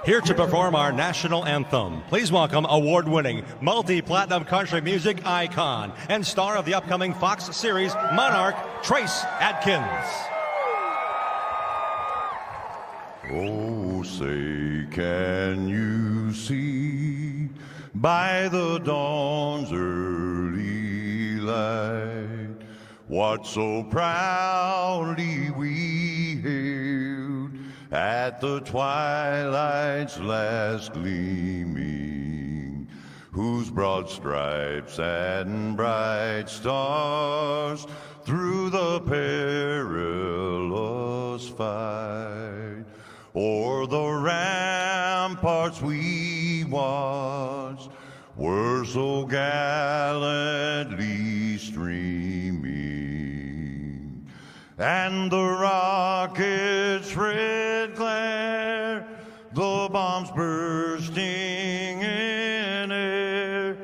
Here to perform our national anthem, please welcome award-winning, multi-platinum country music icon and star of the upcoming Fox series Monarch, Trace Adkins. Oh, say, can you see by the dawn's early light what so proudly we hailed at the twilight's last gleaming, whose broad stripes and bright stars through the perilous fight o'er the ramparts we watched were so gallantly streaming, and the rocket's red glare, the bombs bursting in air,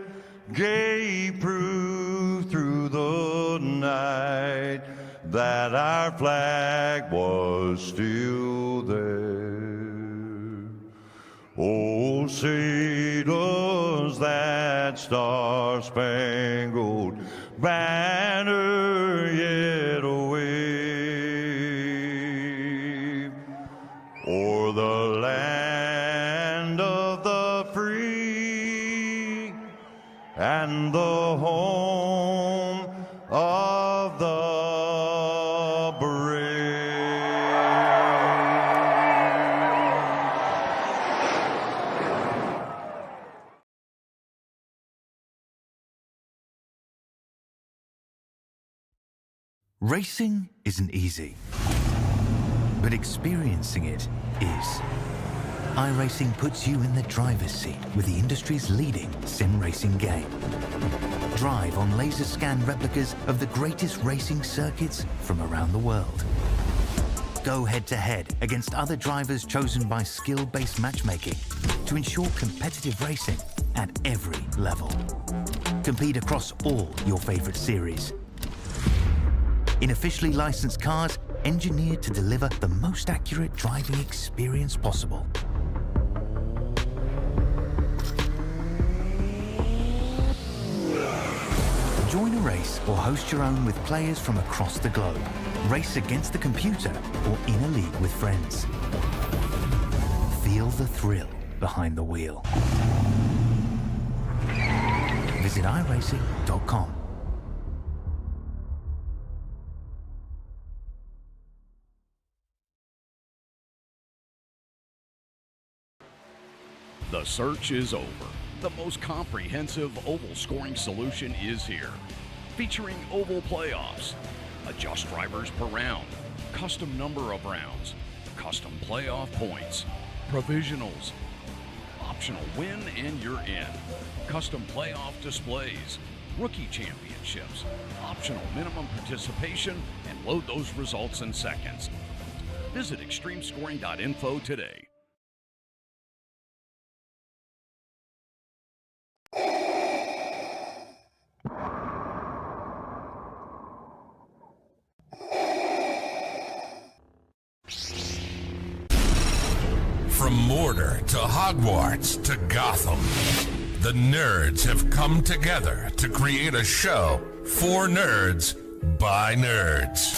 gave proof through the night that our flag was still there. Oh, say does that star-spangled banner yet wave o'er the land of the free and the home of the brave. Racing isn't easy, but experiencing it is. iRacing puts you in the driver's seat with the industry's leading sim racing game. Drive on laser scan replicas of the greatest racing circuits from around the world. Go head-to-head against other drivers chosen by skill-based matchmaking to ensure competitive racing at every level. Compete across all your favorite series in officially licensed cars engineered to deliver the most accurate driving experience possible. Join a race or host your own with players from across the globe. Race against the computer or in a league with friends. Feel the thrill behind the wheel. Visit iRacing.com. The search is over. The most comprehensive oval scoring solution is here. Featuring oval playoffs, adjust drivers per round, custom number of rounds, custom playoff points, provisionals, optional win and you're in, custom playoff displays, rookie championships, optional minimum participation, and load those results in seconds. Visit extremescoring.info today. From Mordor to Hogwarts to Gotham, the nerds have come together to create a show for nerds by nerds.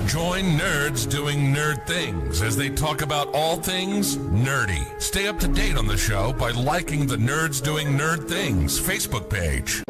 Join nerds doing nerd things as they talk about all things nerdy. Stay up to date on the show by liking the Nerds Doing Nerd Things Facebook page.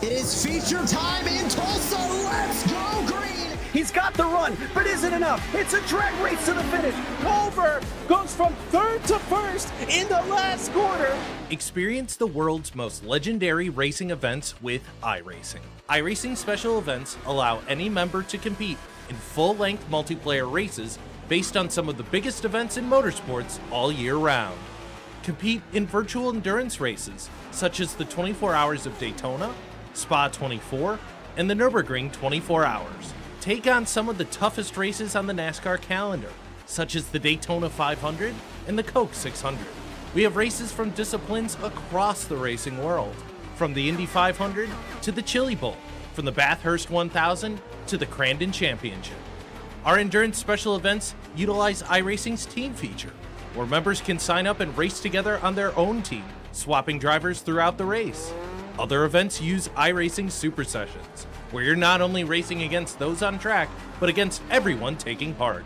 It is feature time in Tulsa. Let's go green. He's got the run, but isn't enough. It's a drag race to the finish. Culver goes from third to first in the last quarter. Experience the world's most legendary racing events with iRacing. iRacing special events allow any member to compete in full-length multiplayer races based on some of the biggest events in motorsports all year round. Compete in virtual endurance races, such as the 24 Hours of Daytona, Spa 24, and the Nürburgring 24 Hours. Take on some of the toughest races on the NASCAR calendar, such as the Daytona 500 and the Coke 600. We have races from disciplines across the racing world, from the Indy 500 to the Chili Bowl, from the Bathurst 1000 to the Crandon Championship. Our endurance special events utilize iRacing's team feature, where members can sign up and race together on their own team, swapping drivers throughout the race. Other events use iRacing Super Sessions, where you're not only racing against those on track, but against everyone taking part.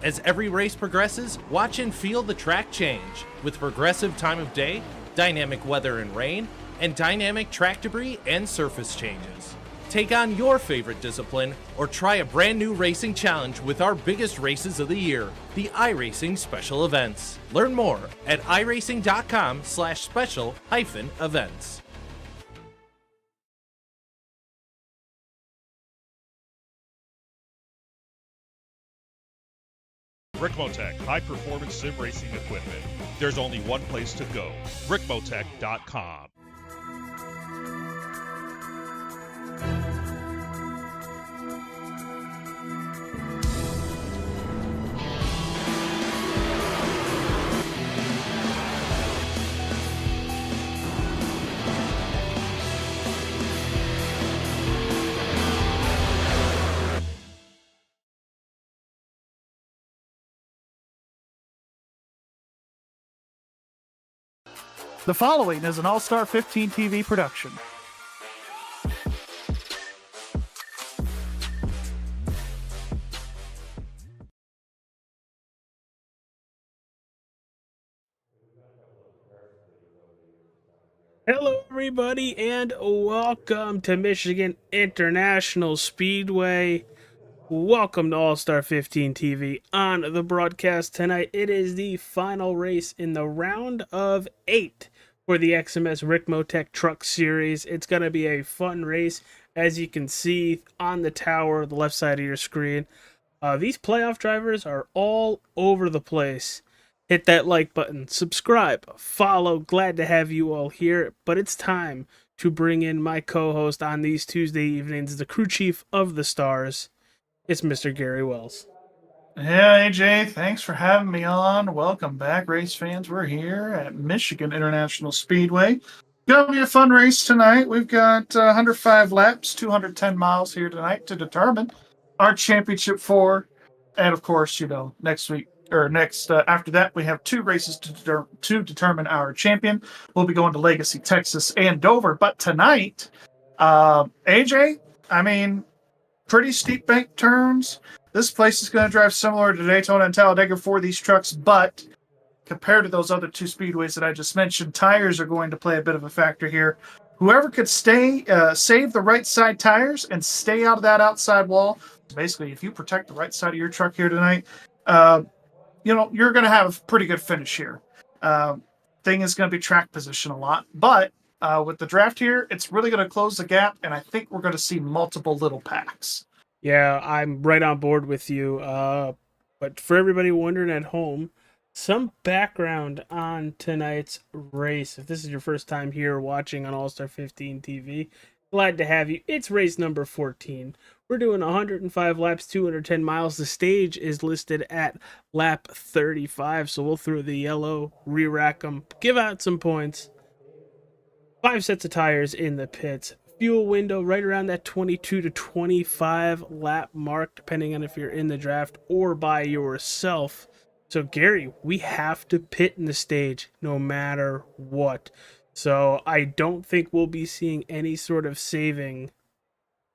As every race progresses, watch and feel the track change, with progressive time of day, dynamic weather and rain, and dynamic track debris and surface changes. Take on your favorite discipline, or try a brand new racing challenge with our biggest races of the year, the iRacing Special Events. Learn more at iracing.com/special-events. RICMOTECH, high-performance sim racing equipment. There's only one place to go, RICMOTECH.com. The following is an All-Star 15 TV production. Hello, everybody, and welcome to Michigan International Speedway. Welcome to All-Star 15 TV. On the broadcast tonight, it is the final race in the round of 8 for the XMS RICMOTECH Truck Series. It's going to be a fun race, as you can see on the tower, the left side of your screen. These playoff drivers are all over the place. Hit that like button, subscribe, follow. Glad to have you all here, but it's time to bring in my co-host on these Tuesday evenings, the crew chief of the Stars. It's Mr. Gary Wells. Yeah, AJ, thanks for having me on. Welcome back, race fans. We're here at Michigan International Speedway. Gonna be a fun race tonight. We've got 105 laps, 210 miles here tonight to determine our championship four. And of course, next week or after that, we have 2 races to determine our champion. We'll be going to Legacy, Texas, and Dover. But tonight, AJ, pretty steep bank turns. This place is going to drive similar to Daytona and Talladega for these trucks, but compared to those other 2 speedways that I just mentioned, tires are going to play a bit of a factor here. Whoever could save the right side tires and stay out of that outside wall. Basically, if you protect the right side of your truck here tonight, you're going to have a pretty good finish here. Thing is going to be track position a lot, but with the draft here, it's really going to close the gap, and I think we're going to see multiple little packs. Yeah, I'm right on board with you. But for everybody wondering at home, some background on tonight's race. If this is your first time here watching on All-Star 15 TV, glad to have you. It's race number 14. We're doing 105 laps, 210 miles. The stage is listed at lap 35, so we'll throw the yellow, re-rack them, give out some points. 5 sets of tires in the pits. Fuel window right around that 22 to 25 lap mark, depending on if you're in the draft or by yourself. So, Gary, we have to pit in the stage no matter what. So, I don't think we'll be seeing any sort of saving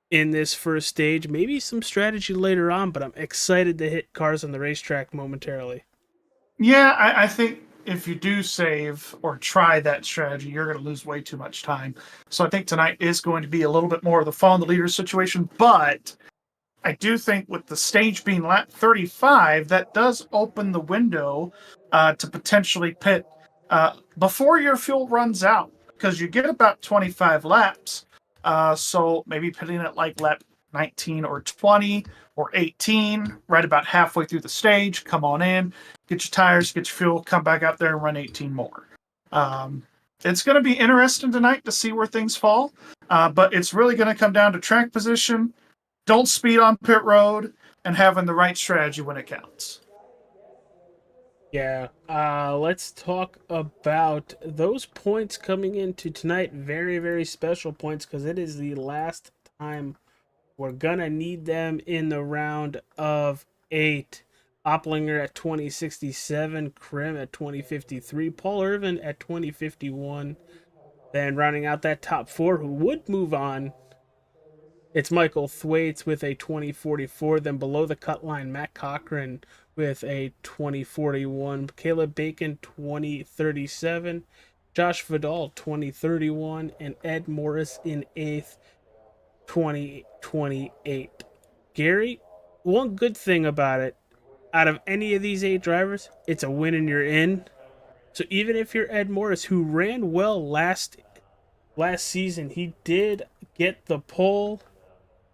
in this first stage. Maybe some strategy later on, but I'm excited to hit cars on the racetrack momentarily. Yeah, I think if you do save or try that strategy, you're going to lose way too much time. So I think tonight is going to be a little bit more of the follow the leader situation, but I do think with the stage being lap 35, that does open the window to potentially pit before your fuel runs out, because you get about 25 laps. So maybe pitting at like lap 19 or 20 or 18, right about halfway through the stage, come on in, get your tires, get your fuel, come back out there and run 18 more. It's going to be interesting tonight to see where things fall, but it's really going to come down to track position, don't speed on pit road, and having the right strategy when it counts. Yeah, let's talk about those points coming into tonight. Very, very special points, because it is the last time. We're gonna need them in the round of 8. Opplinger at 2067, Krim at 2053, Paul Irvin at 2051. Then rounding out that top 4 who would move on, it's Michael Thwaites with a 2044. Then below the cut line, Matt Cochran with a 2041. Caleb Bacon, 2037. Josh Vidal, 2031. And Ed Morris in 8th, 2028. Gary, one good thing about it, out of any of these 8 drivers, it's a win and you're in. So even if you're Ed Morris, who ran well last season, he did get the pole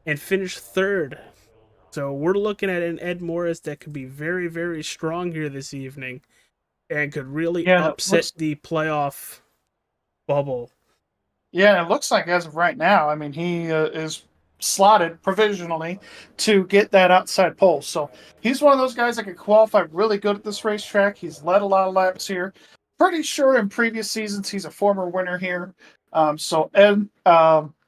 and finished 3rd. So we're looking at an Ed Morris that could be very, very strong here this evening and could really upset the playoff bubble. Yeah, it looks like as of right now, I mean, he is slotted provisionally to get that outside pole. So he's one of those guys that could qualify really good at this racetrack. He's led a lot of laps here. Pretty sure in previous seasons he's a former winner here. So Ed,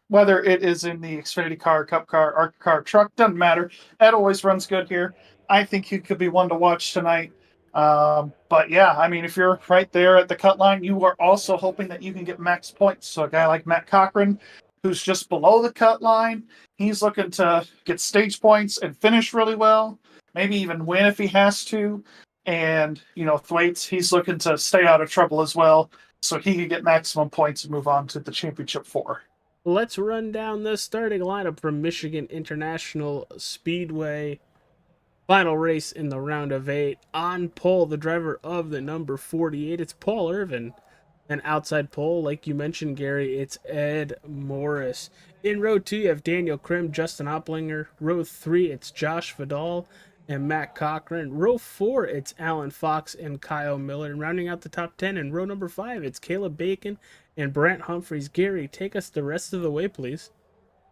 whether it is in the Xfinity car, Cup car, ARC car, truck, doesn't matter. Ed always runs good here. I think he could be one to watch tonight. But yeah, I mean, if you're right there at the cut line, you are also hoping that you can get max points. So a guy like Matt Cochran, who's just below the cut line, he's looking to get stage points and finish really well, maybe even win if he has to. And, you know, Thwaites, he's looking to stay out of trouble as well, so he can get maximum points and move on to the championship 4. Let's run down the starting lineup from Michigan International Speedway. Final race in the round of 8. On pole, the driver of the number 48, it's Paul Irvin. An outside pole, like you mentioned, Gary, it's Ed Morris. In row 2, you have Daniel Krim, Justin Opplinger. Row 3, it's Josh Vidal and Matt Cochran. Row 4, it's Alan Fox and Kyle Miller. And rounding out the top 10 in row number 5, it's Caleb Bacon and Brant Humphreys. Gary, take us the rest of the way, please.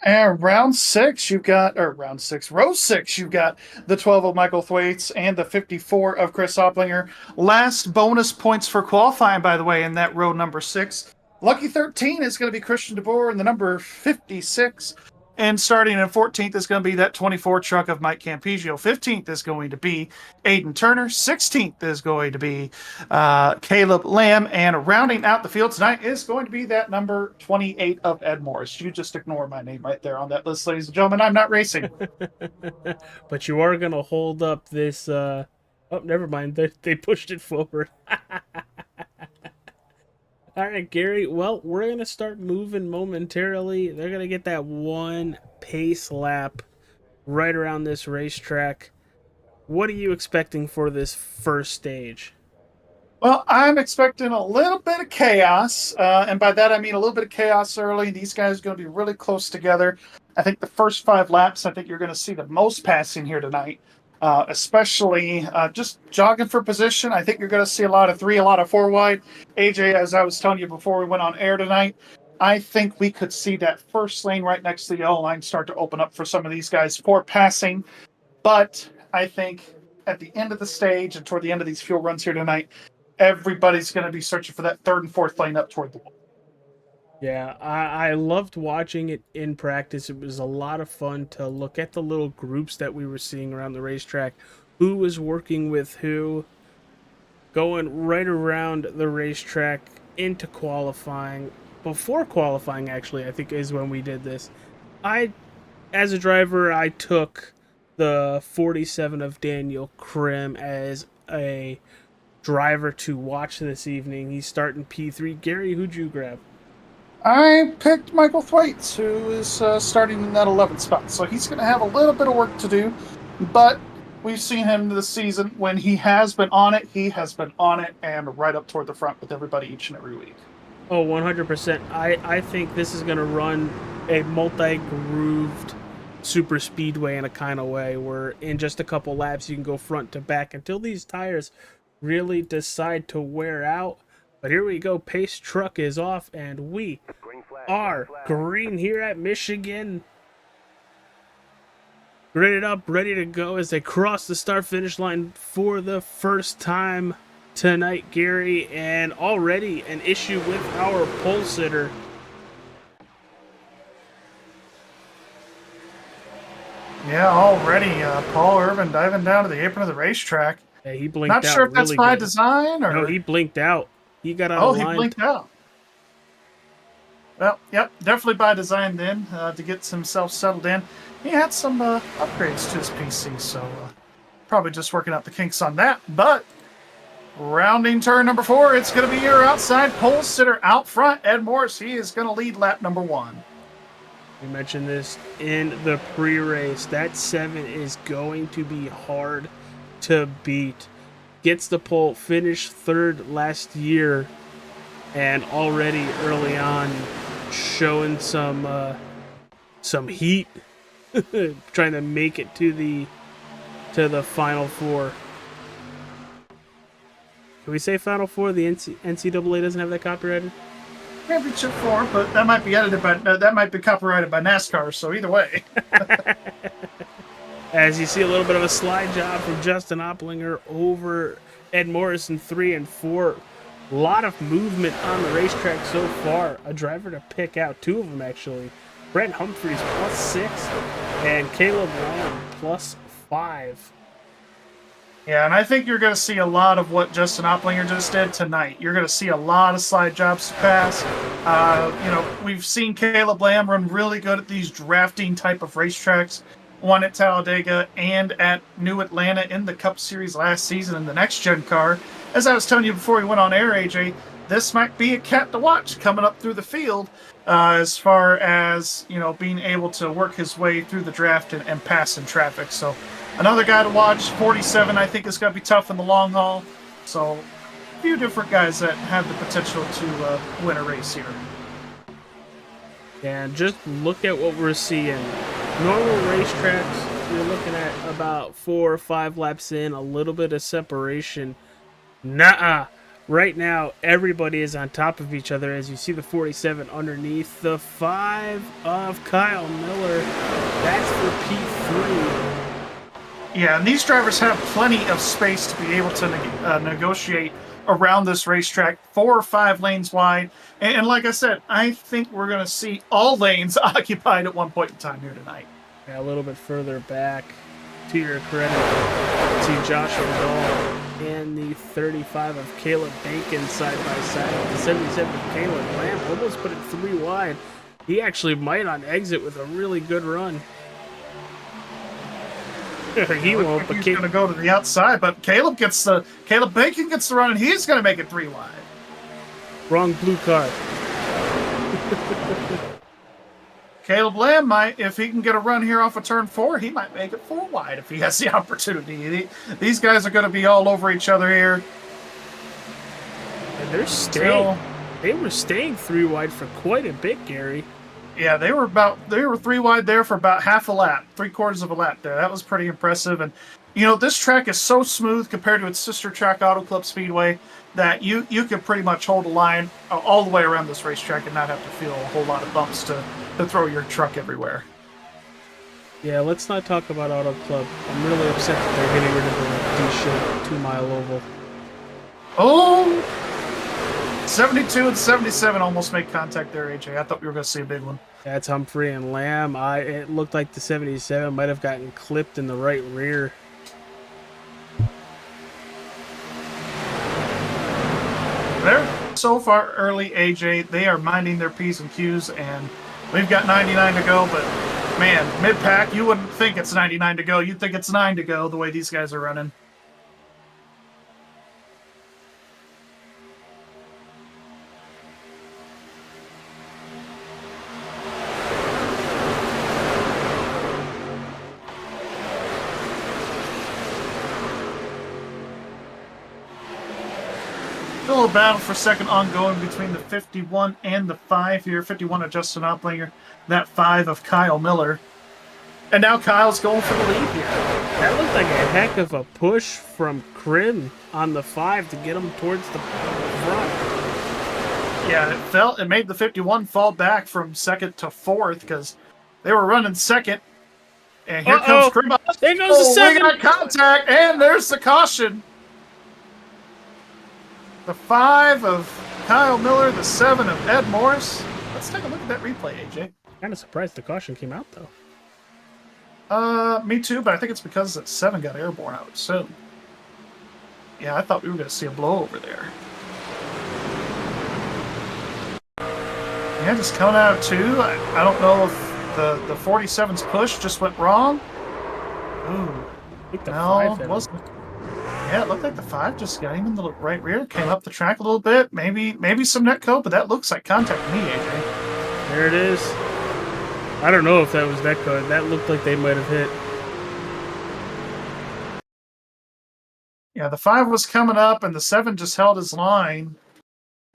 And row 6, you've got the 12 of Michael Thwaites and the 54 of Chris Opplinger. Last bonus points for qualifying, by the way, in that row number 6. Lucky 13 is going to be Christian DeBoer in the number 56. And starting in 14th is going to be that 24 truck of Mike Campigio. 15th is going to be Aiden Turner. 16th is going to be Caleb Lamb. And rounding out the field tonight is going to be that number 28 of Ed Morris. You just ignore my name right there on that list, ladies and gentlemen. I'm not racing. But you are going to hold up this... oh, never mind. They pushed it forward. All right, Gary. Well, we're going to start moving momentarily. They're going to get that one pace lap right around this racetrack. What are you expecting for this first stage? Well, I'm expecting a little bit of chaos. And by that, I mean a little bit of chaos early. These guys are going to be really close together. I think the first 5 laps, I think you're going to see the most passing here tonight. Especially just jogging for position. I think you're going to see a lot of 3, a lot of 4 wide. AJ, as I was telling you before we went on air tonight, I think we could see that first lane right next to the yellow line start to open up for some of these guys for passing. But I think at the end of the stage and toward the end of these fuel runs here tonight, everybody's going to be searching for that 3rd and 4th lane up toward the wall. Yeah, I loved watching it in practice. It was a lot of fun to look at the little groups that we were seeing around the racetrack, who was working with who, going right around the racetrack into qualifying. Before qualifying, actually, I think is when we did this. As a driver, I took the 47 of Daniel Krim as a driver to watch this evening. He's starting P3. Gary, who'd you grab? I picked Michael Thwaites, who is starting in that 11th spot. So he's going to have a little bit of work to do, but we've seen him this season. When he has been on it, he has been on it and right up toward the front with everybody each and every week. Oh, 100%. I think this is going to run a multi-grooved super speedway in a kind of way where in just a couple laps you can go front to back until these tires really decide to wear out. But here we go. Pace truck is off, and we are green here at Michigan. Gridded up, ready to go as they cross the start-finish line for the first time tonight, Gary. And already an issue with our pole sitter. Yeah, already Paul Irvin diving down to the apron of the racetrack. Yeah, he blinked Not out. sure if that's really by good. design or... No, he blinked out. He got out Oh, of line. he blinked out. Well, yep, definitely by design then, to get himself settled in. He had some upgrades to his PC, so probably just working out the kinks on that. But rounding turn number 4, it's going to be your outside pole sitter out front, Ed Morris. He is going to lead lap number 1. We mentioned this in the pre-race. That 7 is going to be hard to beat. Gets the pole, finished 3rd last year, and already early on showing some heat, trying to make it to the Final Four. Can we say Final Four? The NCAA doesn't have that copyrighted. Championship 4, but that might be edited by that might be copyrighted by NASCAR. So either way. As you see a little bit of a slide job from Justin Opplinger over Ed Morris in 3 and 4. A lot of movement on the racetrack so far. A driver to pick out, 2 of them actually. Brent Humphreys +6 and Caleb Lamb +5. Yeah, and I think you're going to see a lot of what Justin Opplinger just did tonight. You're going to see a lot of slide jobs to pass. We've seen Caleb Lamb run really good at these drafting type of racetracks. One at Talladega and at New Atlanta in the Cup Series last season in the Next Gen car. As I was telling you before we went on air, AJ, this might be a cat to watch coming up through the field as far as, being able to work his way through the draft and pass in traffic. So another guy to watch. 47, I think, is going to be tough in the long haul. So a few different guys that have the potential to win a race here. And just look at what we're seeing. Normal racetracks, you're looking at about 4 or 5 laps in, a little bit of separation. Nuh-uh. Right now, everybody is on top of each other as you see the 47 underneath. The 5 of Kyle Miller. That's for P3. Yeah, and these drivers have plenty of space to be able to negotiate around this racetrack, 4 or 5 lanes wide. And like I said, I think we're going to see all lanes occupied at one point in time here tonight. Yeah, a little bit further back, to your credit, to Joshua Dahl and the 35 of Caleb Bacon side by side. The 77 of Caleb Lamb almost put it 3 wide. He actually might on exit with a really good run. He won't, but he's going to go to the outside, but Caleb Bacon gets the run, and he's going to make it 3 wide. Wrong blue card. Caleb Lamb might, if he can get a run here off of turn 4, he might make it 4 wide if he has the opportunity. These guys are going to be all over each other here. And they're staying. They were staying 3 wide for quite a bit, Gary. Yeah, they were 3 wide there for about half a lap, 3/4 of a lap there. That was pretty impressive. And this track is so smooth compared to its sister track, Auto Club Speedway, that you can pretty much hold a line all the way around this racetrack and not have to feel a whole lot of bumps to throw your truck everywhere. Yeah, let's not talk about Auto Club. I'm really upset that they're getting rid of the D-shaped 2-mile oval. Oh! 72 and 77 almost make contact there, AJ. I thought we were going to see a big one. That's Humphrey and Lamb. It looked like the 77 might have gotten clipped in the right rear. They're so far early, AJ. They are minding their P's and Q's, and we've got 99 to go, but man, mid-pack, you wouldn't think it's 99 to go. You'd think it's 9 to go the way these guys are running. Still a battle for second ongoing between the 51 and the 5 here. 51 of Justin Opplinger, that 5 of Kyle Miller. And now Kyle's going for the lead here. That looked like a heck of a push from Krim on the 5 to get him towards the front. Yeah, it made the 51 fall back from second to 4th because they were running second. And here comes Krim. There goes the 7. We got contact, and there's the caution. The 5 of Kyle Miller, the 7 of Ed Morris. Let's take a look at that replay, AJ. Kind of surprised the caution came out, though. Me too, but I think it's because that 7 got airborne, I would assume. Yeah, I thought we were going to see a blow over there. Yeah, just coming out of 2. I don't know if the 47's push just went wrong. Ooh. I think the No, 5 it wasn't. Yeah, it looked like the 5 just got him in the right rear, came up the track a little bit. Maybe some netcode, but that looks like contact to me, AJ. There it is. I don't know if that was netcode. That looked like they might have hit. Yeah, the 5 was coming up, and the 7 just held his line.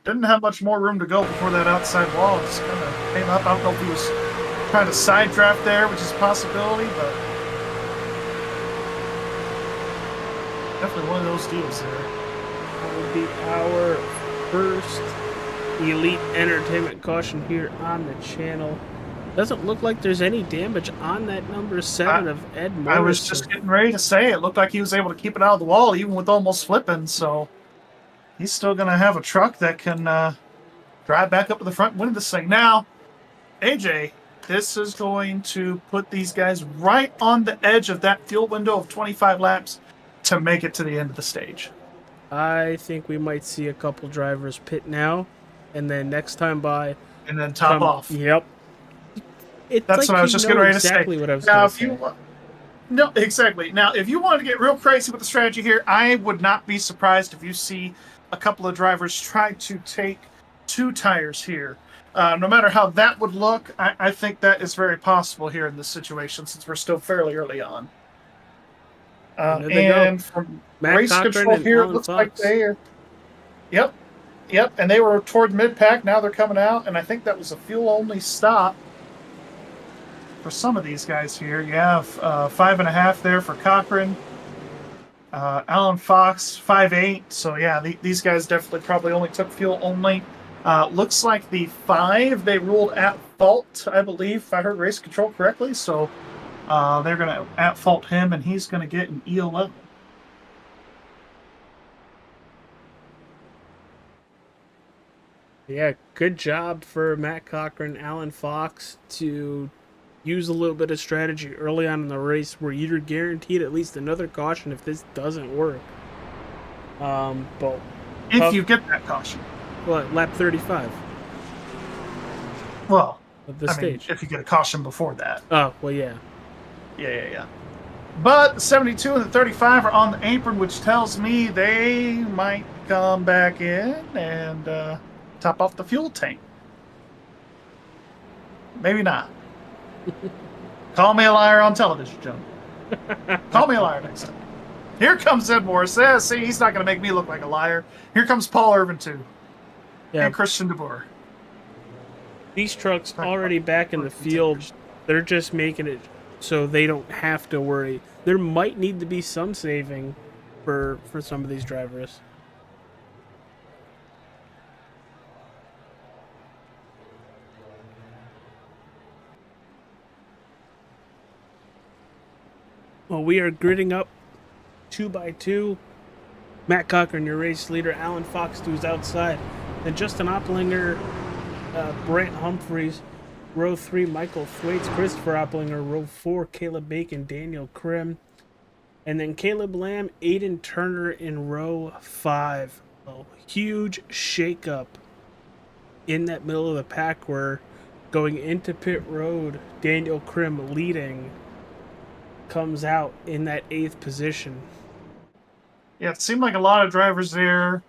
Didn't have much more room to go before that outside wall just kind of came up. I don't know if he was trying to side draft there, which is a possibility, but definitely one of those deals there. That would be our first Elite Entertainment caution here on the channel. Doesn't look like there's any damage on that number 7 of Ed Morris. I was just getting ready to say it looked like he was able to keep it out of the wall even with almost flipping, so he's still going to have a truck that can drive back up to the front and win this thing. Now, AJ, this is going to put these guys right on the edge of that fuel window of 25 laps to make it to the end of the stage. I think we might see a couple drivers pit now, and then next time by... And then top off. Yep. It's That's like what I was just getting ready to say. What I was now, say. No, exactly. Now, if you wanted to get real crazy with the strategy here, I would not be surprised if you see a couple of drivers try to take 2 tires here. No matter how that would look, I think that is very possible here in this situation since we're still fairly early on. And from Matt race Cochran control and here, it Alan looks Fox. like they are... Yep, and they were toward mid-pack. Now they're coming out, and I think that was a fuel-only stop for some of these guys here. You have 5.5 there for Cochran. Alan Fox, 5.8. So, yeah, these guys definitely probably only took fuel only. Looks like the 5 they ruled at fault, I believe, if I heard race control correctly. So they're going to at fault him, and he's going to get an E11. Yeah, good job for Matt Cochran, Alan Fox to use a little bit of strategy early on in the race where you're guaranteed at least another caution if this doesn't work. But if you get that caution. What, lap 35? Well, of the stage. If you get a caution before that. Oh, well, yeah. Yeah. But the 72 and the 35 are on the apron, which tells me they might come back in and top off the fuel tank. Maybe not. Call me a liar on television, Joe. Call me a liar next time. Here comes Ed Morris. See, he's not going to make me look like a liar. Here comes Paul Irvin, too. Yeah. And Christian DeBoer. These trucks already back in the field, they're just making it so they don't have to worry. There might need to be some saving for some of these drivers. Well, we are gridding up 2 by 2. Matt Cochran, your race leader. Alan Fox, who's outside. Then Justin Opplinger, Brant Humphreys, row 3, Michael Thwaites, Christopher Opplinger, row 4, Caleb Bacon, Daniel Krim, and then Caleb Lamb, Aiden Turner in row 5. A huge shakeup in that middle of the pack where going into pit road, Daniel Krim leading comes out in that 8th position. Yeah, it seemed like a lot of drivers there.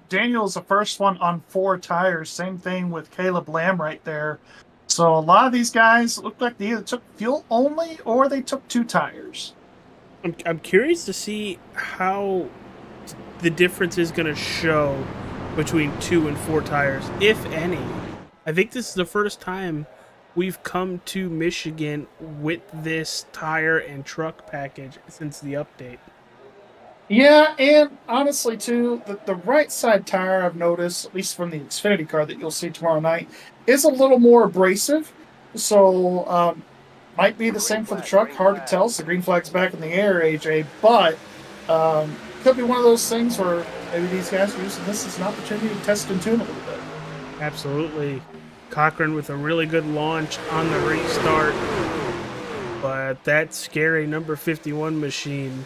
Daniel's the first one on 4 tires. Same thing with Caleb Lamb right there. So a lot of these guys looked like they either took fuel only or they took 2 tires. I'm curious to see how the difference is going to show between 2 and 4 tires, if any. I think this is the first time we've come to Michigan with this tire and truck package since the update. Yeah, and honestly, too, the right side tire, I've noticed, at least from the Xfinity car that you'll see tomorrow night, is a little more abrasive. So, might be the same for the truck. Hard to tell. So the green flag's back in the air, AJ. But could be one of those things where maybe these guys are using this as an opportunity to test and tune a little bit. Absolutely. Cochran with a really good launch on the restart. But that scary number 51 machine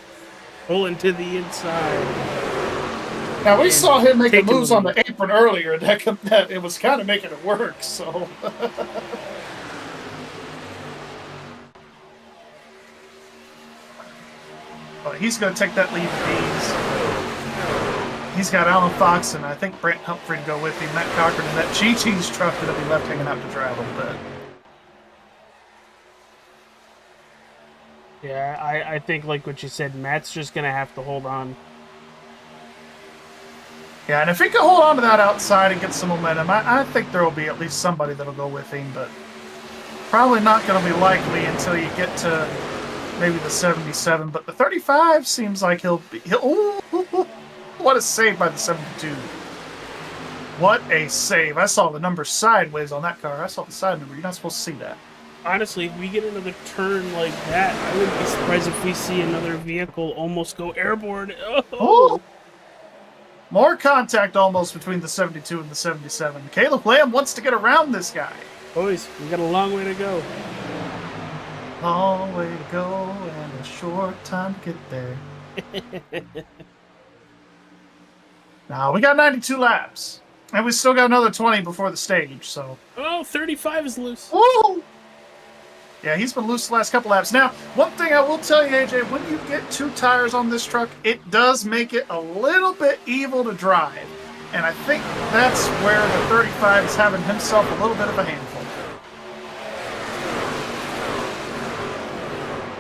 pulling to the inside. Now, we saw him making taking moves the on the lead. apron earlier, and that it was kind of making it work, so... But he's going to take that lead with ease. He's got Alan Fox and I think Brent Humphrey to go with him. Matt Cochran and that GT's truck that'll be left hanging out to dry a little bit. Yeah, I think like what you said, Matt's just going to have to hold on. Yeah, and if he can hold on to that outside and get some momentum, I think there will be at least somebody that'll go with him, but probably not going to be likely until you get to maybe the 77. But the 35 seems like he'll what a save by the 72. What a save. I saw the number sideways on that car. I saw the side number. You're not supposed to see that. Honestly, if we get another turn like that, I wouldn't be surprised if we see another vehicle almost go airborne. Oh! More contact almost between the 72 and the 77. Caleb Lamb wants to get around this guy. Boys, we got a long way to go. Long way to go and a short time to get there. Now, we got 92 laps. And we still got another 20 before the stage, so... Oh, 35 is loose. Woo! Yeah, he's been loose the last couple laps. Now, one thing I will tell you, AJ, when you get 2 tires on this truck, it does make it a little bit evil to drive. And I think that's where the 35 is having himself a little bit of a handful.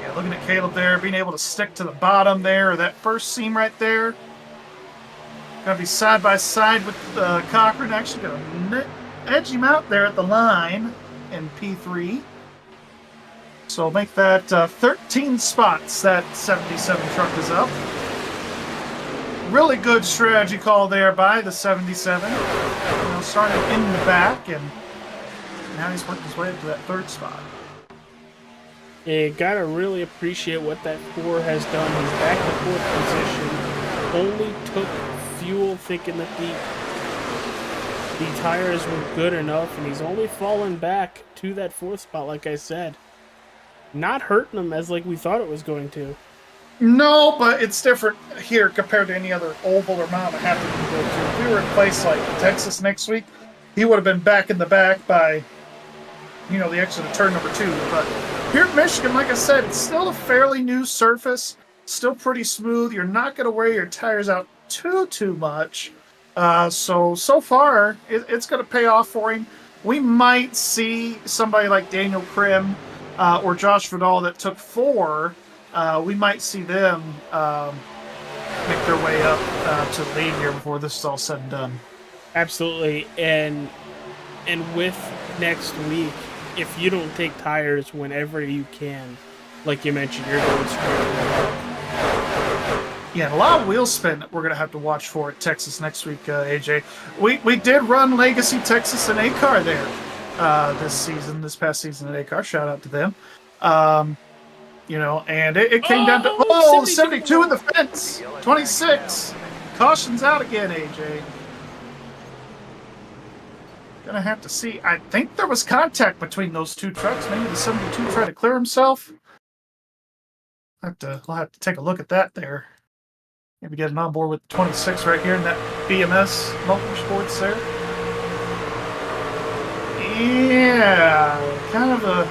Yeah, looking at Caleb there, being able to stick to the bottom there, or that first seam right there. Going to be side by side with Cochran. Actually going to edge him out there at the line in P3. So make that 13 spots that 77 truck is up. Really good strategy call there by the 77. Started in the back, and now he's worked his way up to that 3rd spot. You gotta really appreciate what that 4 has done. He's back to 4th position. Only took fuel thinking that the tires were good enough, and he's only fallen back to that 4th spot, like I said. Not hurting him as like we thought it was going to. No, but it's different here compared to any other oval or mile that happened to go to. If we were in place like Texas next week, he would have been back in the back by, the exit of turn number 2. But here at Michigan, like I said, it's still a fairly new surface, still pretty smooth. You're not going to wear your tires out too much. So far, it's going to pay off for him. We might see somebody like Daniel Krim or Josh Vidal that took 4. We might see them make their way up to the lead here before this is all said and done. Absolutely, and with next week, if you don't take tires whenever you can, like you mentioned, you're going straight. Yeah, and a lot of wheel spin that we're going to have to watch for at Texas next week, AJ. We did run Legacy Texas and A-Car there this past season at A-Car. Shout out to them. And it came down to 72 in the fence, 26. Caution's out again, AJ. Gonna have to see. I think there was contact between those 2 trucks. Maybe the 72 tried to clear himself. We'll have to take a look at that there. Maybe get on board with 26 right here in that BMS Motorsports there. Yeah, kind of a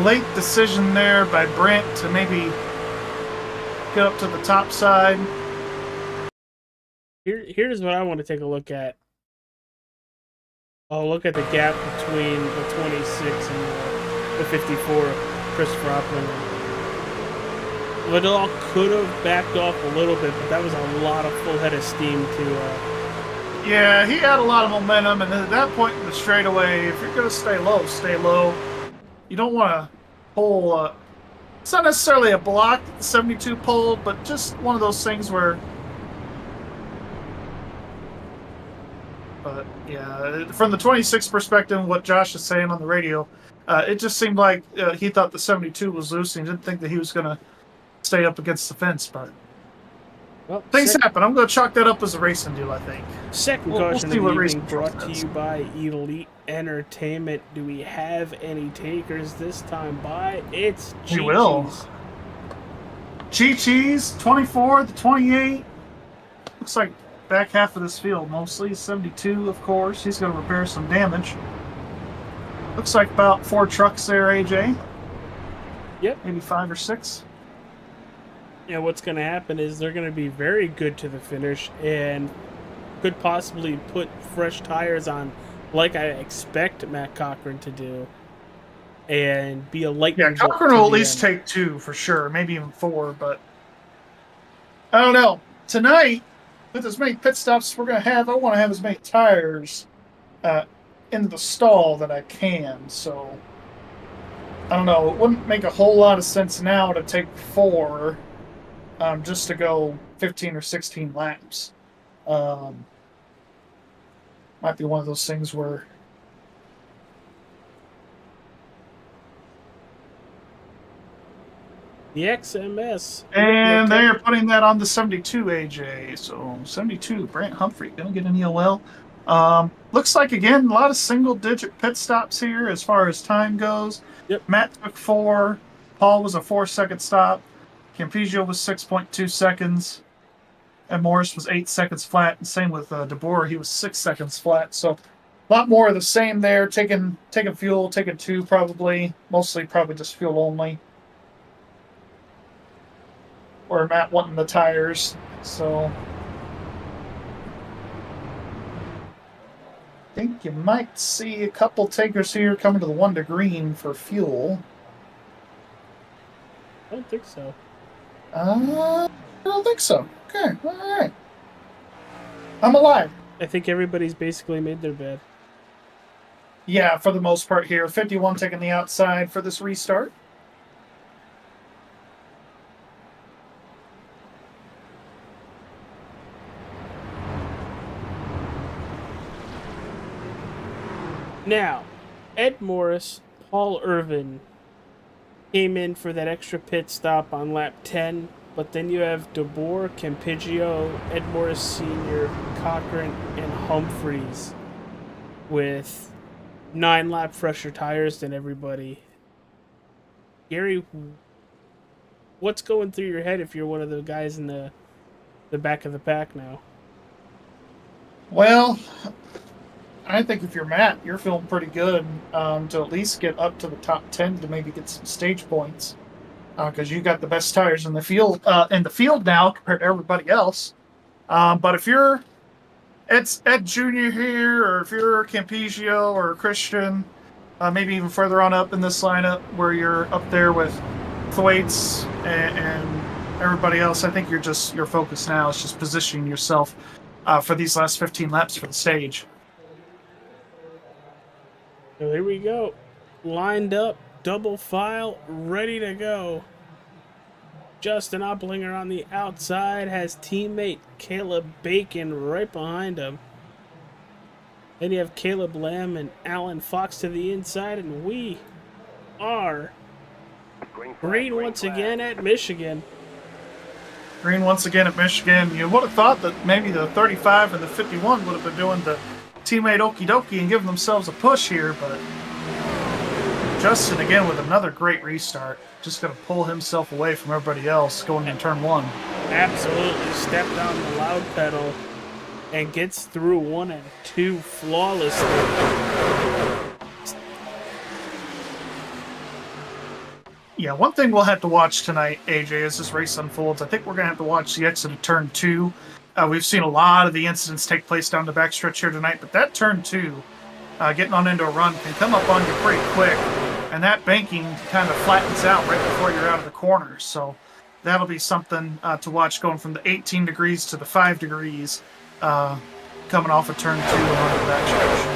late decision there by Brent to maybe get up to the top side. Here's what I want to take a look at. Oh, look at the gap between the 26 and the 54, Christopher Oppenheimer. Vidal could have backed off a little bit, but that was a lot of full head of steam to... Yeah, he had a lot of momentum, and at that point in the straightaway, if you're going to stay low, stay low. You don't want to pull... it's not necessarily a block that the 72 pulled, but just one of those things where... But, yeah, from the 26 perspective, what Josh is saying on the radio, it just seemed like he thought the 72 was loose, and he didn't think that he was going to stay up against the fence, but Well, things happen. I'm going to chalk that up as a racing deal, I think. Second We'll caution see of what the racing evening brought to says. you by Elite Entertainment. Do we have any takers this time by? It's We will. Chi-Chi's 24, the 28. Looks like back half of this field mostly. 72, of course. He's going to repair some damage. Looks like about 4 trucks there, AJ. Yep. Maybe 5 or 6. Yeah, what's going to happen is they're going to be very good to the finish and could possibly put fresh tires on, like I expect Matt Cochran to do, and be a lightning bolt. Cochran will at least take 2 for sure, maybe even 4, but I don't know. Tonight, with as many pit stops we're going to have, I want to have as many tires into the stall that I can, so I don't know. It wouldn't make a whole lot of sense now to take 4 just to go 15 or 16 laps. Might be one of those things where the XMS. And they're putting that on the 72, AJ. So 72, Brant Humphrey gonna get an EOL. Looks like again a lot of single-digit pit stops here as far as time goes. Yep. Matt took 4. Paul was a 4-second stop. Campigio was 6.2 seconds. And Morris was 8 seconds flat. And same with DeBoer, he was 6 seconds flat. So a lot more of the same there. Taking fuel, taking 2 probably. Mostly probably just fuel only. Or Matt wanting the tires. So I think you might see a couple takers here coming to the 1 to green for fuel. I don't think so. I don't think so. Okay, all right. I'm alive. I think everybody's basically made their bed. Yeah, for the most part here. 51 taking the outside for this restart. Now, Ed Morris, Paul Irvin came in for that extra pit stop on lap 10, but then you have DeBoer, Campigio, Ed Morris Sr., Cochran, and Humphreys with 9 lap fresher tires than everybody. Gary, what's going through your head if you're one of the guys in the back of the pack now? Well, I think if you're Matt, you're feeling pretty good to at least get up to the top 10 to maybe get some stage points because you got the best tires in the field now compared to everybody else. But if you're Ed Jr. here, or if you're Campigio or Christian, maybe even further on up in this lineup where you're up there with Thwaites and everybody else, I think your focus now is just positioning yourself for these last 15 laps for the stage. So here we go. Lined up, double file, ready to go. Justin Opplinger on the outside has teammate Caleb Bacon right behind him. Then you have Caleb Lamb and Alan Fox to the inside, and we are green once again at Michigan. Green once again at Michigan. You would have thought that maybe the 35 and the 51 would have been doing the teammate okie dokie and giving themselves a push here, but Justin again with another great restart. Just going to pull himself away from everybody else going in turn 1. Absolutely stepped on the loud pedal and gets through 1 and 2 flawlessly. Yeah, one thing we'll have to watch tonight, AJ, as this race unfolds, I think we're going to have to watch the exit of turn 2. We've seen a lot of the incidents take place down the backstretch here tonight, but that turn 2, getting on into a run, can come up on you pretty quick, and that banking kind of flattens out right before you're out of the corner. So that'll be something to watch, going from the 18 degrees to the 5 degrees coming off of turn 2 and onto the backstretch.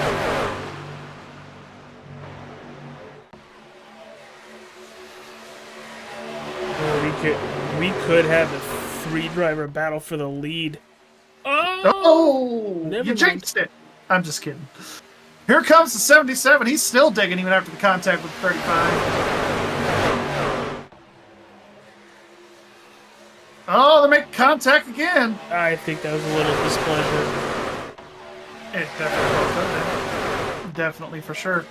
We could have a 3-driver battle for the lead. Oh, you jinxed it. I'm just kidding. Here comes the 77. He's still digging even after the contact with 35. Oh, they're making contact again. I think that was a little displeasure. It definitely was. Definitely, for sure.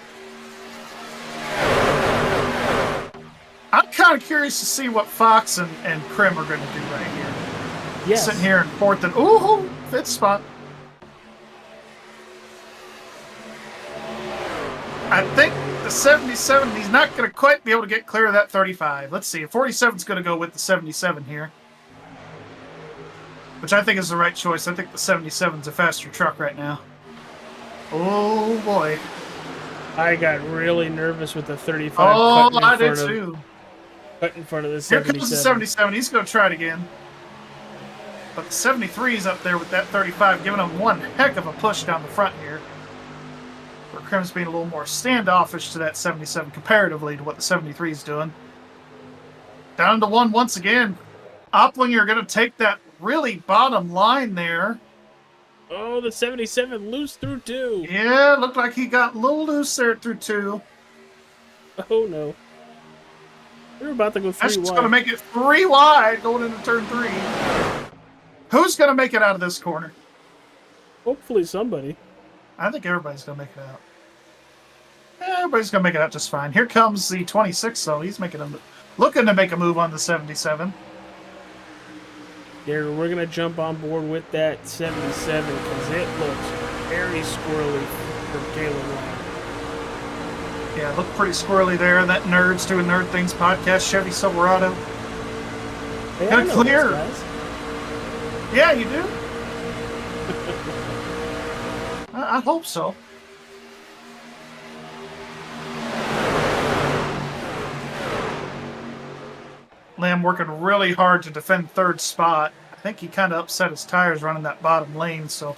I'm kind of curious to see what Fox and XTREME are going to do right here. Yes. Sitting here in fourth and ooh, fifth spot. I think the 77, he's not going to quite be able to get clear of that 35. Let's see. 47's going to go with the 77 here, which I think is the right choice. I think the 77's a faster truck right now. Oh, boy. I got really nervous with the 35. Oh, I did too. Cut in front of the Here 77. comes the 77. He's going to try it again. But the 73 is up there with that 35, giving him one heck of a push down the front here. Where XTREME's being a little more standoffish to that 77 comparatively to what the 73 is doing. Down to one once again. Opplinger going to take that really bottom line there. Oh, the 77 loose through 2. Yeah, looked like he got a little loose there through 2. Oh, no. We're about to go 3 That's wide. just going to make it 3 wide going into turn 3. Who's going to make it out of this corner? Hopefully somebody. I think everybody's going to make it out. Everybody's going to make it out just fine. Here comes the 26, though. He's looking to make a move on the 77. Yeah, we're going to jump on board with that 77 because it looks very squirrely for Caleb Long. Yeah, looked pretty squirrely there. That Nerds Doing Nerd Things podcast, Chevy Silverado. Hey, Got to clear. Yeah, you do. I hope so. Lamb working really hard to defend third spot. I think he kind of upset his tires running that bottom lane, so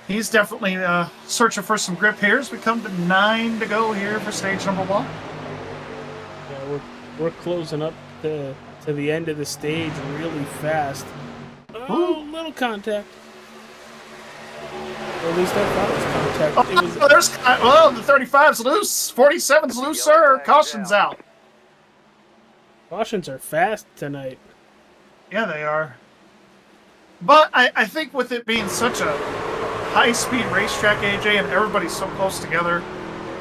he's definitely searching for some grip here as we come to 9 to go here for stage number 1. Yeah, we're closing up to the end of the stage really fast. Oh, little contact. Or at least I thought it was contact. The 35's loose. 47's loose, sir. Caution's out. Cautions are fast tonight. Yeah, they are. But I think with it being such a high-speed racetrack, AJ, and everybody's so close together,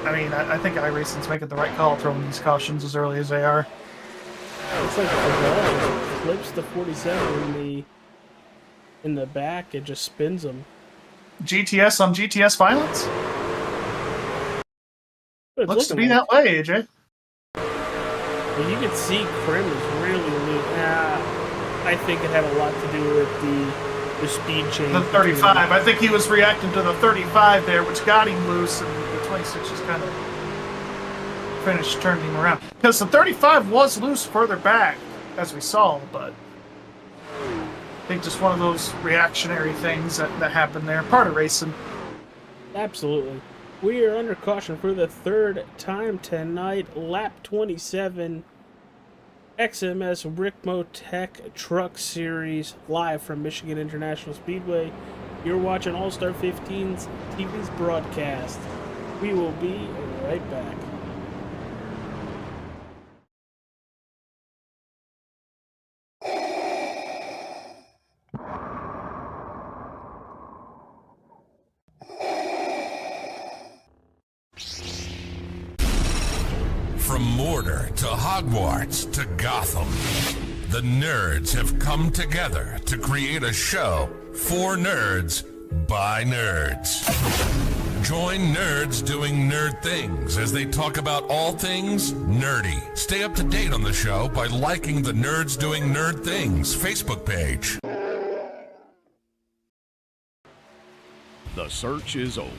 I mean, I think iRacing's making the right call throwing these cautions as early as they are. It's like the ball flips the 47 in the back. It just spins them. GTS on GTS violence? Looks to be that way, AJ. But you can see XTREME is really loose. I think it had a lot to do with the speed change. The 35. I think he was reacting to the 35 there, which got him loose, and the 26 just kind of finished turning him around. Because the 35 was loose further back, as we saw, but I think just one of those reactionary things that happened there. Part of racing. Absolutely. We are under caution for the 3rd time tonight. Lap 27. XMS RICMOTECH Truck Series live from Michigan International Speedway. You're watching All-Star 15's TV's broadcast. We will be right back. From Mortar to Hogwarts to Gotham, the nerds have come together to create a show for nerds by nerds. Join nerds doing nerd things as they talk about all things nerdy. Stay up to date on the show by liking the Nerds Doing Nerd Things Facebook page. The search is over.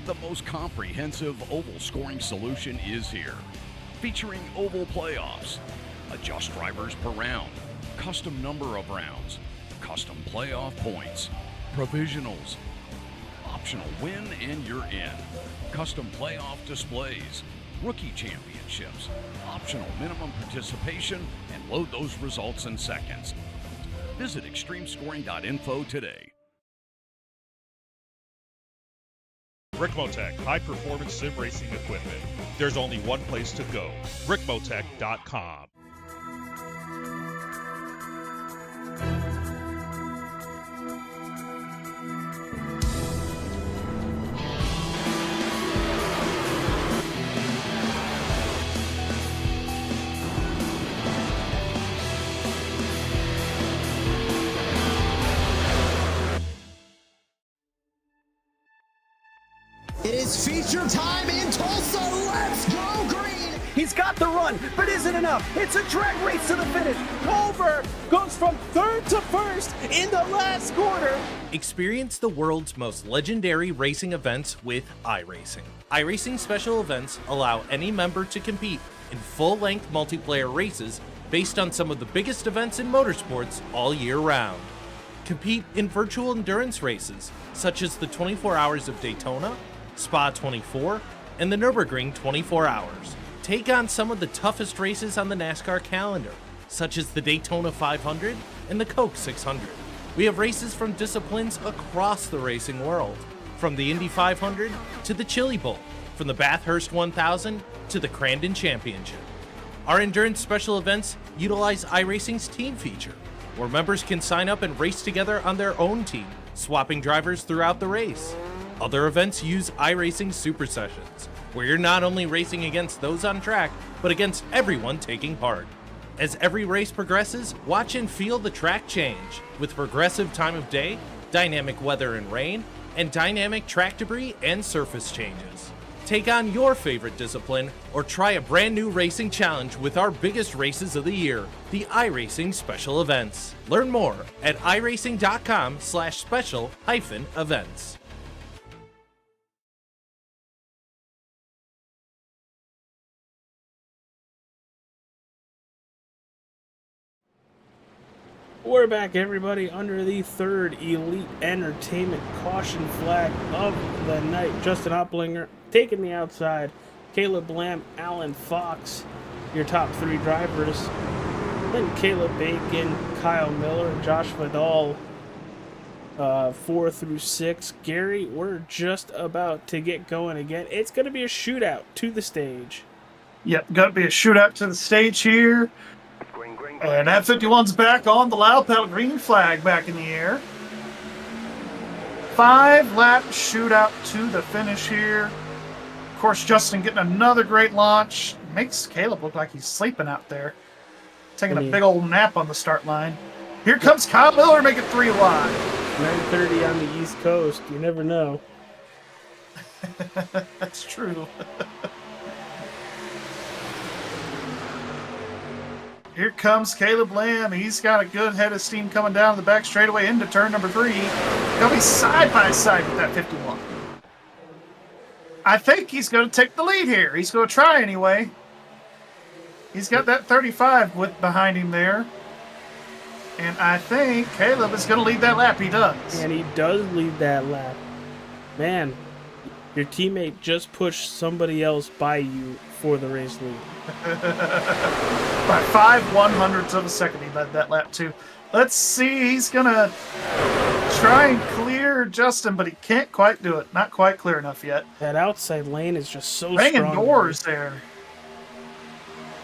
The most comprehensive oval scoring solution is here. Featuring oval playoffs, adjust drivers per round, custom number of rounds, custom playoff points, provisionals, optional win and you're in, custom playoff displays, rookie championships, optional minimum participation, and load those results in seconds. Visit extremescoring.info today. RICMOTECH, high-performance sim racing equipment. There's only one place to go, RICMOTECH.com. It is feature time in Tulsa. Let's go green. He's got the run, but isn't enough. It's a drag race to the finish. Culver goes from third to first in the last quarter. Experience the world's most legendary racing events with iRacing. iRacing special events allow any member to compete in full-length multiplayer races based on some of the biggest events in motorsports all year round. Compete in virtual endurance races such as the 24 Hours of Daytona, Spa 24, and the Nürburgring 24 Hours. Take on some of the toughest races on the NASCAR calendar, such as the Daytona 500 and the Coke 600. We have races from disciplines across the racing world, from the Indy 500 to the Chili Bowl, from the Bathurst 1000 to the Crandon Championship. Our endurance special events utilize iRacing's team feature, where members can sign up and race together on their own team, swapping drivers throughout the race. Other events use iRacing Super Sessions, where you're not only racing against those on track, but against everyone taking part. As every race progresses, watch and feel the track change, with progressive time of day, dynamic weather and rain, and dynamic track debris and surface changes. Take on your favorite discipline, or try a brand new racing challenge with our biggest races of the year, the iRacing Special Events. Learn more at iracing.com/special-events. We're back, everybody, under the third Elite Entertainment caution flag of the night. Justin Opplinger taking the outside. Caleb Lamb, Alan Fox, your top three drivers. Then Caleb Bacon, Kyle Miller, and Josh Vidal, 4 through 6. Gary, we're just about to get going again. It's going to be a shootout to the stage. Yep, got to be a shootout to the stage here. And that 51's back on the loud pedal, green flag back in the air. 5-lap shootout to the finish here. Of course, Justin getting another great launch. Makes Caleb look like he's sleeping out there. Taking a big old nap on the start line. Here comes Kyle Miller making 3 wide. 9:30 on the East Coast. You never know. That's true. Here comes Caleb Lamb. He's got a good head of steam coming down the back straightaway into turn number 3. He'll be side by side with that 51. I think he's going to take the lead here. He's going to try anyway. He's got that 35 with behind him there. And I think Caleb is going to lead that lap. He does. And he does lead that lap. Man, your teammate just pushed somebody else by you for the race lead. By 5/100ths of a second he led that lap too. Let's see, he's gonna try and clear Justin, but he can't quite do it. Not quite clear enough yet. That outside lane is just so banging strong. Doors there.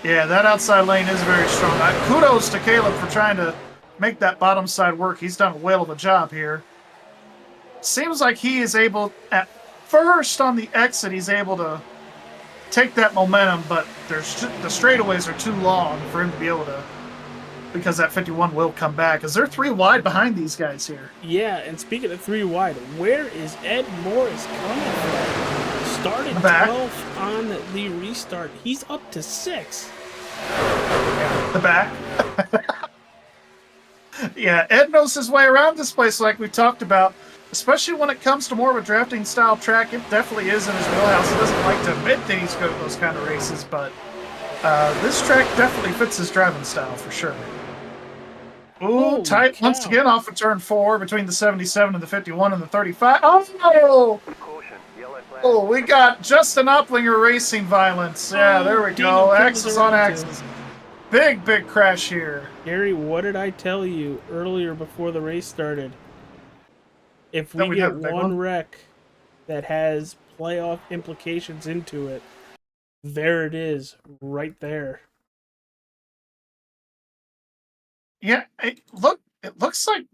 Yeah, that outside lane is very strong. Kudos to Caleb for trying to make that bottom side work. He's done a whale of a job here. Seems like he is able, at first on the exit, he's able to take that momentum, but the straightaways are too long for him to be able to, because that 51 will come back. Because they're 3 wide behind these guys here. Yeah, and speaking of 3 wide, where is Ed Morris coming from? Started 12th on the restart. He's up to 6. Yeah, the back. Yeah, Ed knows his way around this place like we talked about. Especially when it comes to more of a drafting style track, it definitely is in his wheelhouse. He doesn't like to admit that he's good at those kind of races, but this track definitely fits his driving style for sure. Ooh, tight once again off of turn 4 between the 77 and the 51 and the 35. Oh! Oh, we got Justin Opplinger racing violence. Yeah, there we go. Axis on axis. Big crash here. Gary, what did I tell you earlier before the race started? If we get one wreck that has playoff implications into it, there it is, right there. Yeah, it looks like,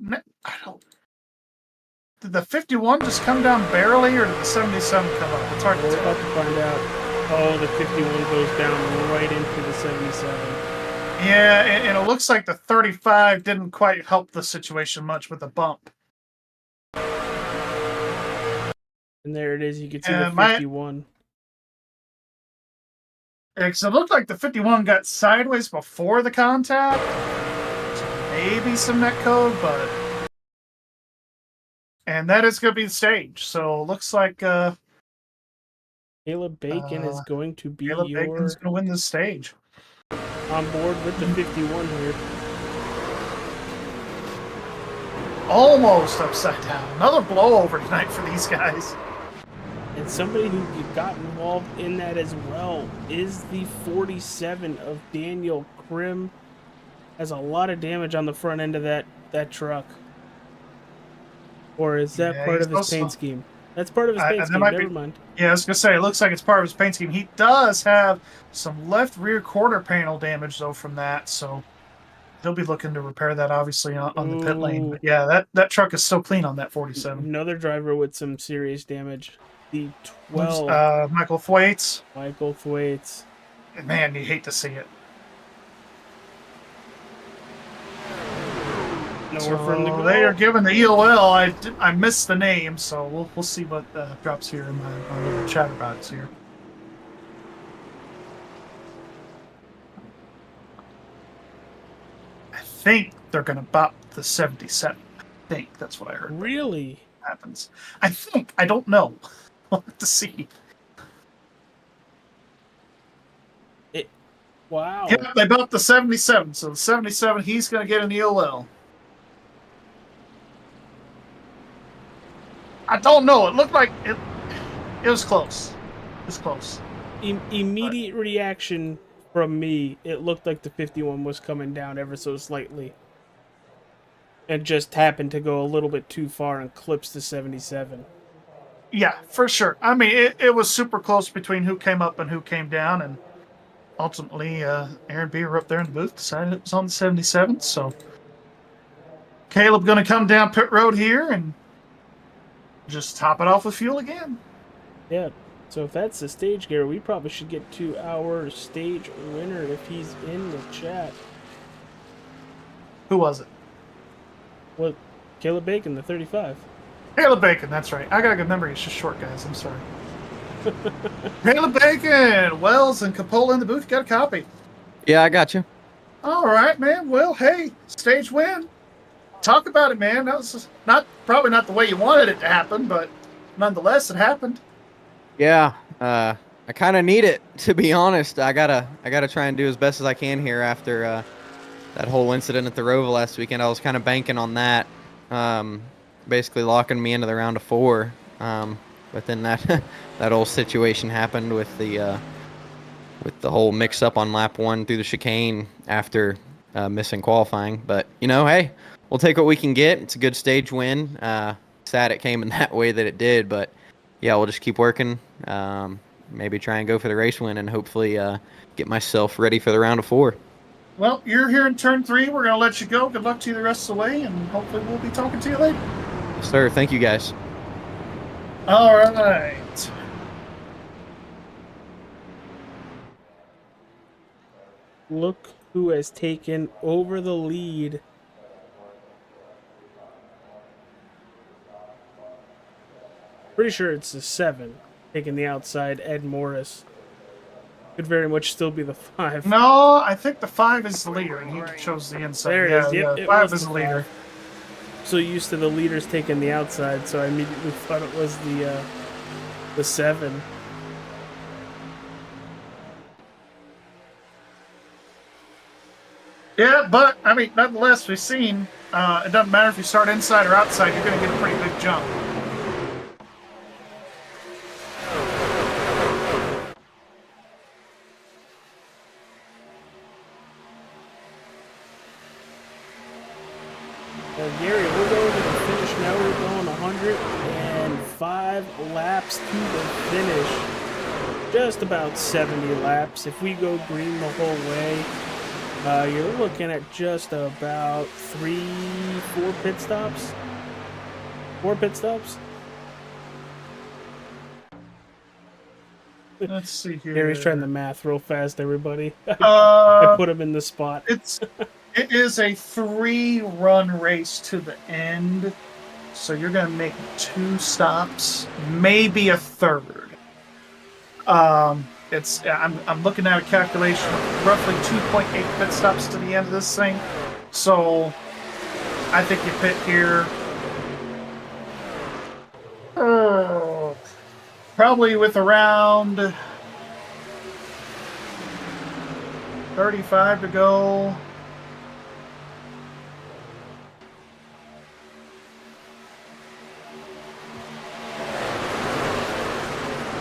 I don't. Did the 51 just come down barely, or did the 77 come up? It's hard to tell. We're about to find out. Oh, the 51 goes down right into the 77. Yeah, and it looks like the 35 didn't quite help the situation much with the bump. And there it is. You can see And the 51. Because it looked like the 51 got sideways before the contact. So maybe some net code, but... And that is going to be the stage. So it looks like... Caleb Bacon is going to be Caleb Bacon's going to win this stage. On board with the 51 here. Almost upside down. Another blowover tonight for these guys. And somebody who got involved in that as well is the 47 of Daniel Krim. Has a lot of damage on the front end of that truck. Or is that part of his paint scheme? That's part of his paint scheme, never mind. Yeah, I was going to say, it looks like it's part of his paint scheme. He does have some left rear quarter panel damage, though, from that, so he'll be looking to repair that, obviously, on the pit lane. But yeah, that truck is still clean on that 47. Another driver with some serious damage. The 12. Michael Thwaites. Michael Thwaites. Man, you hate to see it. Nowhere for him to go. They are given the EOL. I missed the name, so we'll see what drops here in my little chatterbox here. I think they're going to bop the 77. I think that's what I heard. Really? Happens. I think. I don't know. We'll have to see. Wow. Yep, they bumped the 77. So the 77, he's going to get an EOL. I don't know. It looked like it was close. It was close. Immediate reaction from me, it looked like the 51 was coming down ever so slightly. And just happened to go a little bit too far and clips the 77. Yeah, for sure. I mean, it was super close between who came up and who came down, and ultimately, Aaron Beer up there in the booth decided it was on the 77. So Caleb going to come down pit road here and just top it off with fuel again. Yeah. So if that's the stage, Gary, we probably should get to our stage winner if he's in the chat. Who was it? Well, Caleb Bacon, the 35. Caleb Bacon, that's right. I got a good memory. It's just short, guys. I'm sorry. Caleb Bacon, Wells, and Capola in the booth. Got a copy. Yeah, I got you. All right, man. Well, hey, stage win. Talk about it, man. That was probably not the way you wanted it to happen, but nonetheless, it happened. Yeah, I kind of need it, to be honest. I gotta try and do as best as I can here after that whole incident at the Roval last weekend. I was kind of banking on that, basically locking me into the round of 4. But then that whole situation happened with the whole mix-up on lap 1 through the chicane after missing qualifying. But hey, we'll take what we can get. It's a good stage win. Sad it came in that way that it did, but yeah, we'll just keep working. Maybe try and go for the race win and hopefully get myself ready for the round of 4. Well, you're here in turn 3. We're going to let you go. Good luck to you the rest of the way, and hopefully we'll be talking to you later. Yes, sir. Thank you, guys. All right. Look who has taken over the lead. Pretty sure it's the 7 taking the outside, Ed Morris. Could very much still be the 5. No, I think the 5 is the leader, and he chose the inside. There it is. Yep, it 5 was is the leader. 5. So used to the leaders taking the outside, so I immediately thought it was the 7. Yeah, but, I mean, nonetheless, we've seen it doesn't matter if you start inside or outside, you're going to get a pretty big jump. Gary, we're going to the finish now. We're going 105 laps to the finish. Just about 70 laps. If we go green the whole way, you're looking at just about 4 pit stops. 4 pit stops? Let's see here. Gary's trying the math real fast, everybody. I put him in the spot. It is a 3-run race to the end, So you're going to make 2 stops, maybe a third. I'm looking at a calculation of roughly 2.8 pit stops to the end of this thing. So I think you pit here. Probably with around 35 to go.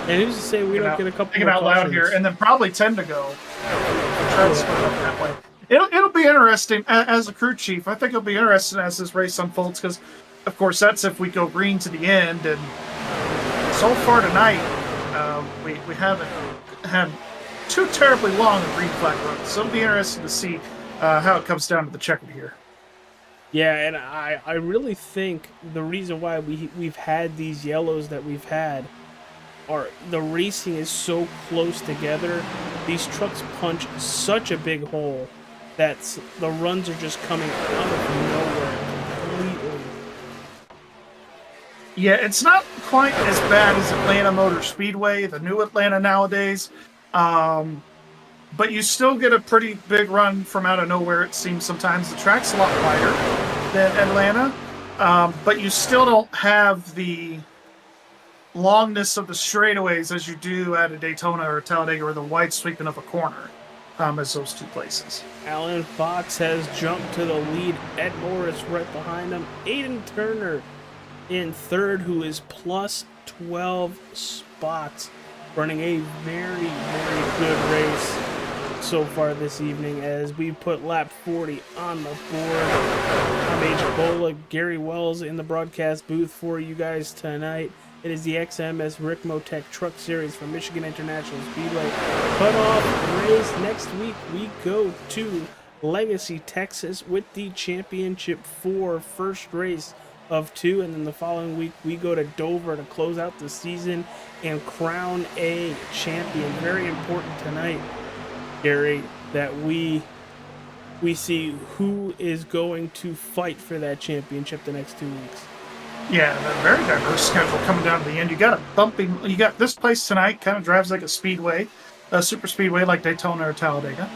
And who's to say we don't get a couple Thinking more out loud cautions? here, and then probably 10 to go. Try to split up that way. It'll be interesting as a crew chief. I think it'll be interesting as this race unfolds because, of course, that's if we go green to the end. And so far tonight, we haven't had too terribly long a green flag run. So it'll be interesting to see how it comes down to the checkered here. Yeah, and I really think the reason why we've had these yellows that we've had are the racing is so close together. These trucks punch such a big hole that the runs are just coming out of nowhere completely. Yeah, it's not quite as bad as Atlanta Motor Speedway, the new Atlanta nowadays. But you still get a pretty big run from out of nowhere, it seems sometimes. The track's a lot wider than Atlanta, but you still don't have the longness of the straightaways as you do at a Daytona or a Talladega or the wide sweeping of a corner as those two places. Alan Fox has jumped to the lead. Ed Morris right behind him. Aiden Turner in third, who is plus 12 spots, running a very, very good race so far this evening as we put lap 40 on the board. I'm Agent Bola, Gary Wells in the broadcast booth for you guys tonight. It is the XMS RICMOTECH Truck Series from Michigan International Speedway. Cutoff race next week. We go to Legacy, Texas with the Championship 4 first race of 2, and then the following week we go to Dover to close out the season and crown a champion. Very important tonight, Gary, that we see who is going to fight for that championship the next 2 weeks. Yeah, a very diverse schedule coming down to the end. You got this place tonight, kind of drives like a speedway, a super speedway like Daytona or Talladega.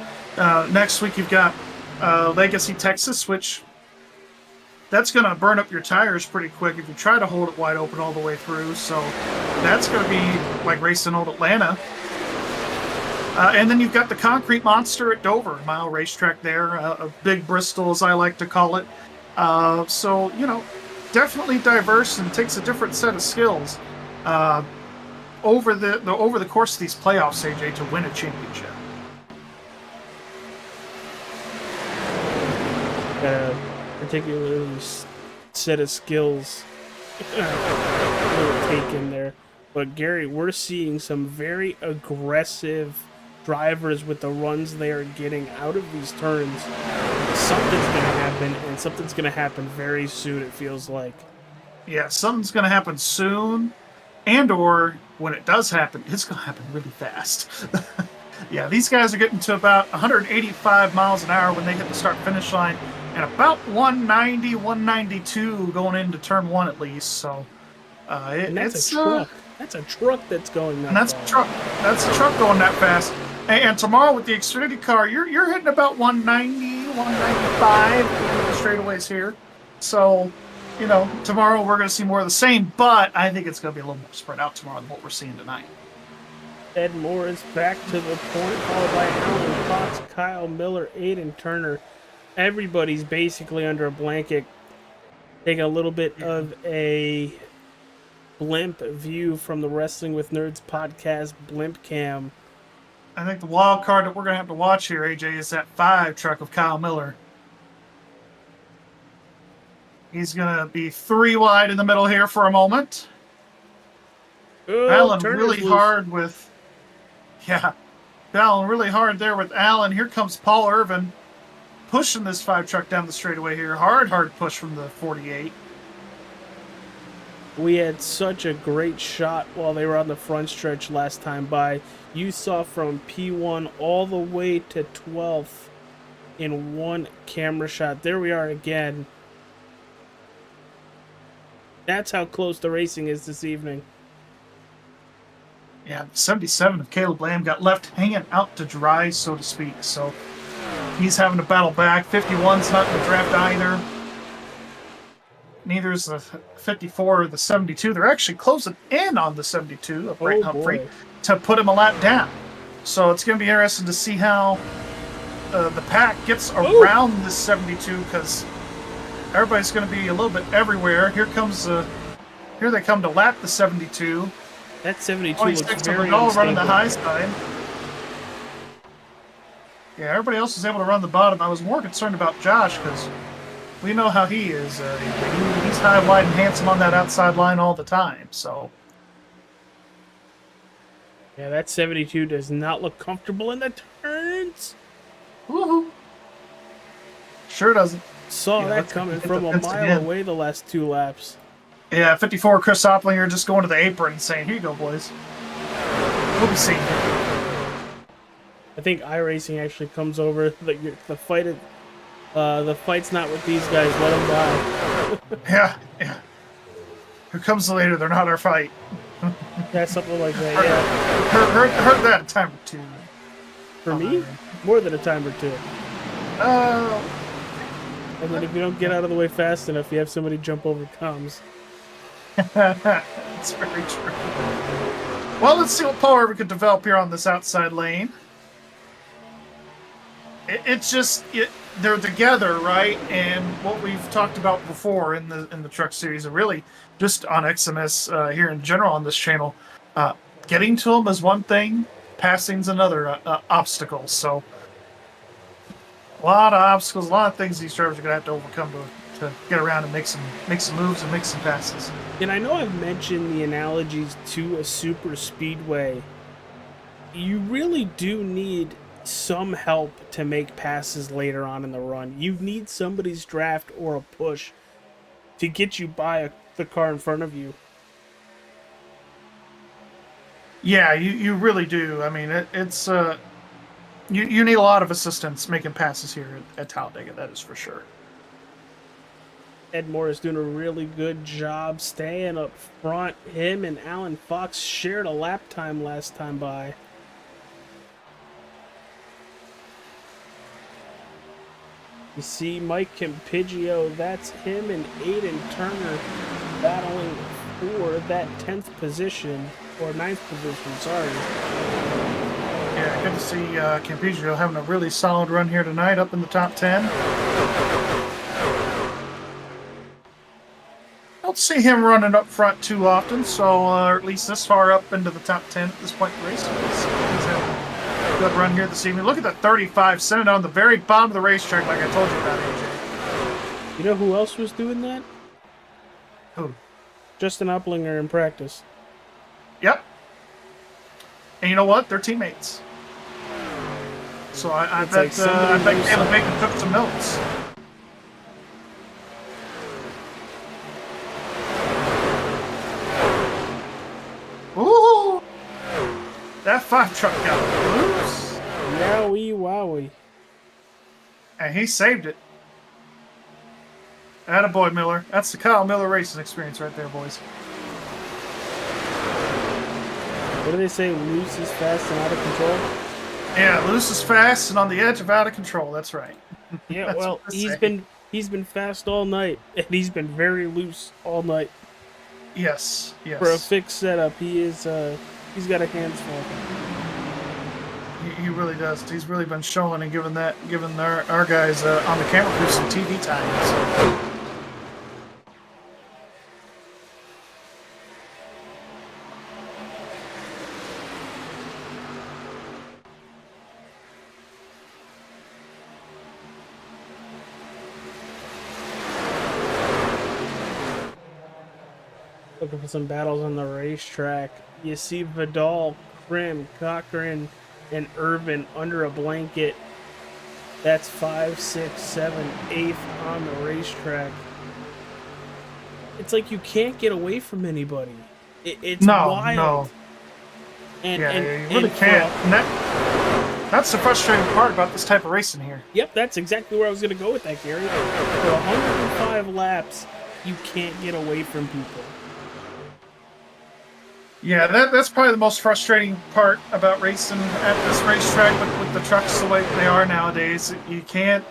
Next week you've got Legacy, Texas, which that's going to burn up your tires pretty quick if you try to hold it wide open all the way through. So that's going to be like racing old Atlanta. And then you've got the concrete monster at Dover, mile racetrack there, a big Bristol as I like to call it. So, definitely diverse and takes a different set of skills over the course of these playoffs, AJ, to win a championship. Particularly set of skills taken there. But Gary, we're seeing some very aggressive drivers with the runs they are getting out of these turns. Something's going to happen, and something's going to happen very soon, it feels like. Yeah, something's going to happen soon, and or when it does happen, it's going to happen really fast. Yeah, these guys are getting to about 185 miles an hour when they hit the start-finish line, and about 190, 192 going into turn 1 at least. So that's a truck. That's a truck that's going that fast. That's a truck going that fast. And tomorrow with the Xfinity car, you're hitting about 190, 195 in the straightaways here. So, tomorrow we're going to see more of the same, but I think it's going to be a little more spread out tomorrow than what we're seeing tonight. Ed Morris back to the point, followed by Alan Fox, Kyle Miller, Aiden Turner. Everybody's basically under a blanket, taking a little bit of a blimp view from the Wrestling with Nerds podcast blimp cam. I think the wild card that we're going to have to watch here, AJ, is that 5 truck of Kyle Miller. He's going to be 3 wide in the middle here for a moment. Alan really hard with... Yeah, Alan really hard there with Alan. Here comes Paul Irvin pushing this 5 truck down the straightaway here. Hard push from the 48. We had such a great shot while they were on the front stretch last time by. You saw from P1 all the way to 12th in one camera shot. There we are again. That's how close the racing is this evening. Yeah, 77 of Caleb Lamb got left hanging out to dry, so to speak. So he's having to battle back. 51's not in the draft either. Neither is the 54 or the 72. They're actually closing in on the 72 of Brett Humphrey to put him a lap down. So it's going to be interesting to see how the pack gets around the 72, because everybody's going to be a little bit everywhere. Here they come to lap the 72. That 72 looks very all running the unstable. high side. Yeah, everybody else was able to run the bottom. I was more concerned about Josh, because we know how he is. He's high, wide, and handsome on that outside line all the time. So Yeah, that 72 does not look comfortable in the turns. Woohoo! Sure doesn't. Saw Yeah, that that's coming gonna hit from the a fence mile again. away the last 2 laps. Yeah, 54 Chris Opplinger just going to the apron and saying, "Here you go, boys. We'll be seeing you." I think iRacing actually comes over. The fight's not with these guys. Let them by. Yeah. Here comes the later. They're not our fight. Yeah, something like that. Yeah. Heard that a time or two. For me, more than a time or two. And then if you don't get out of the way fast enough, you have somebody jump over comms. That's very true. Well, let's see what power we could develop here on this outside lane. They're together, right? And what we've talked about before in the truck series, and really just on XMS here in general on this channel, getting to them is one thing, passing's another obstacle. So a lot of obstacles, a lot of things these drivers are going to have to overcome to get around and make some moves and make some passes. And I know I've mentioned the analogies to a super speedway. You really do need some help to make passes later on in the run. You need somebody's draft or a push to get you by the car in front of you. Yeah, you really do. I mean, it's you need a lot of assistance making passes here at Talladega. That is for sure. Ed Morris doing a really good job staying up front. Him and Alan Fox shared a lap time last time by. You see Mike Campiggio, that's him and Aiden Turner battling for that 10th position, or 9th position, sorry. Yeah, good to see Campiggio having a really solid run here tonight, up in the top 10. Don't see him running up front too often, so or at least this far up into the top 10 at this point in the race. He's having a good run here this evening. Look at the 35, sending it on the very bottom of the racetrack, like I told you about, AJ. You know who else was doing that? Who? Justin Opplinger in practice. Yep. And you know what? They're teammates. So I bet Caleb Bacon took some notes. Ooh! That 5 truck got loose. Yowie wowie. And he saved it. Attaboy, Miller. That's the Kyle Miller racing experience right there, boys. What do they say? Loose is fast and out of control? Yeah, loose is fast and on the edge of out of control. That's right. Yeah, That's well, what they he's been fast all night, and he's been very loose all night. Yes. For a fixed setup, he's got a handful. He really does. He's really been showing and giving our guys on the camera crew some TV time. So. Looking for some battles on the racetrack. You see Vidal, Krim, Cochran, and Irvin under a blanket. That's 5, 6, 7, 8 on the racetrack. It's like you can't get away from anybody. It's wild. No. And, Yeah, and, you really and can't. And that's the frustrating part about this type of racing here. Yep, that's exactly where I was going to go with that, Gary. For 105 laps, you can't get away from people. Yeah, that's probably the most frustrating part about racing at this racetrack with the trucks the way they are nowadays. You can't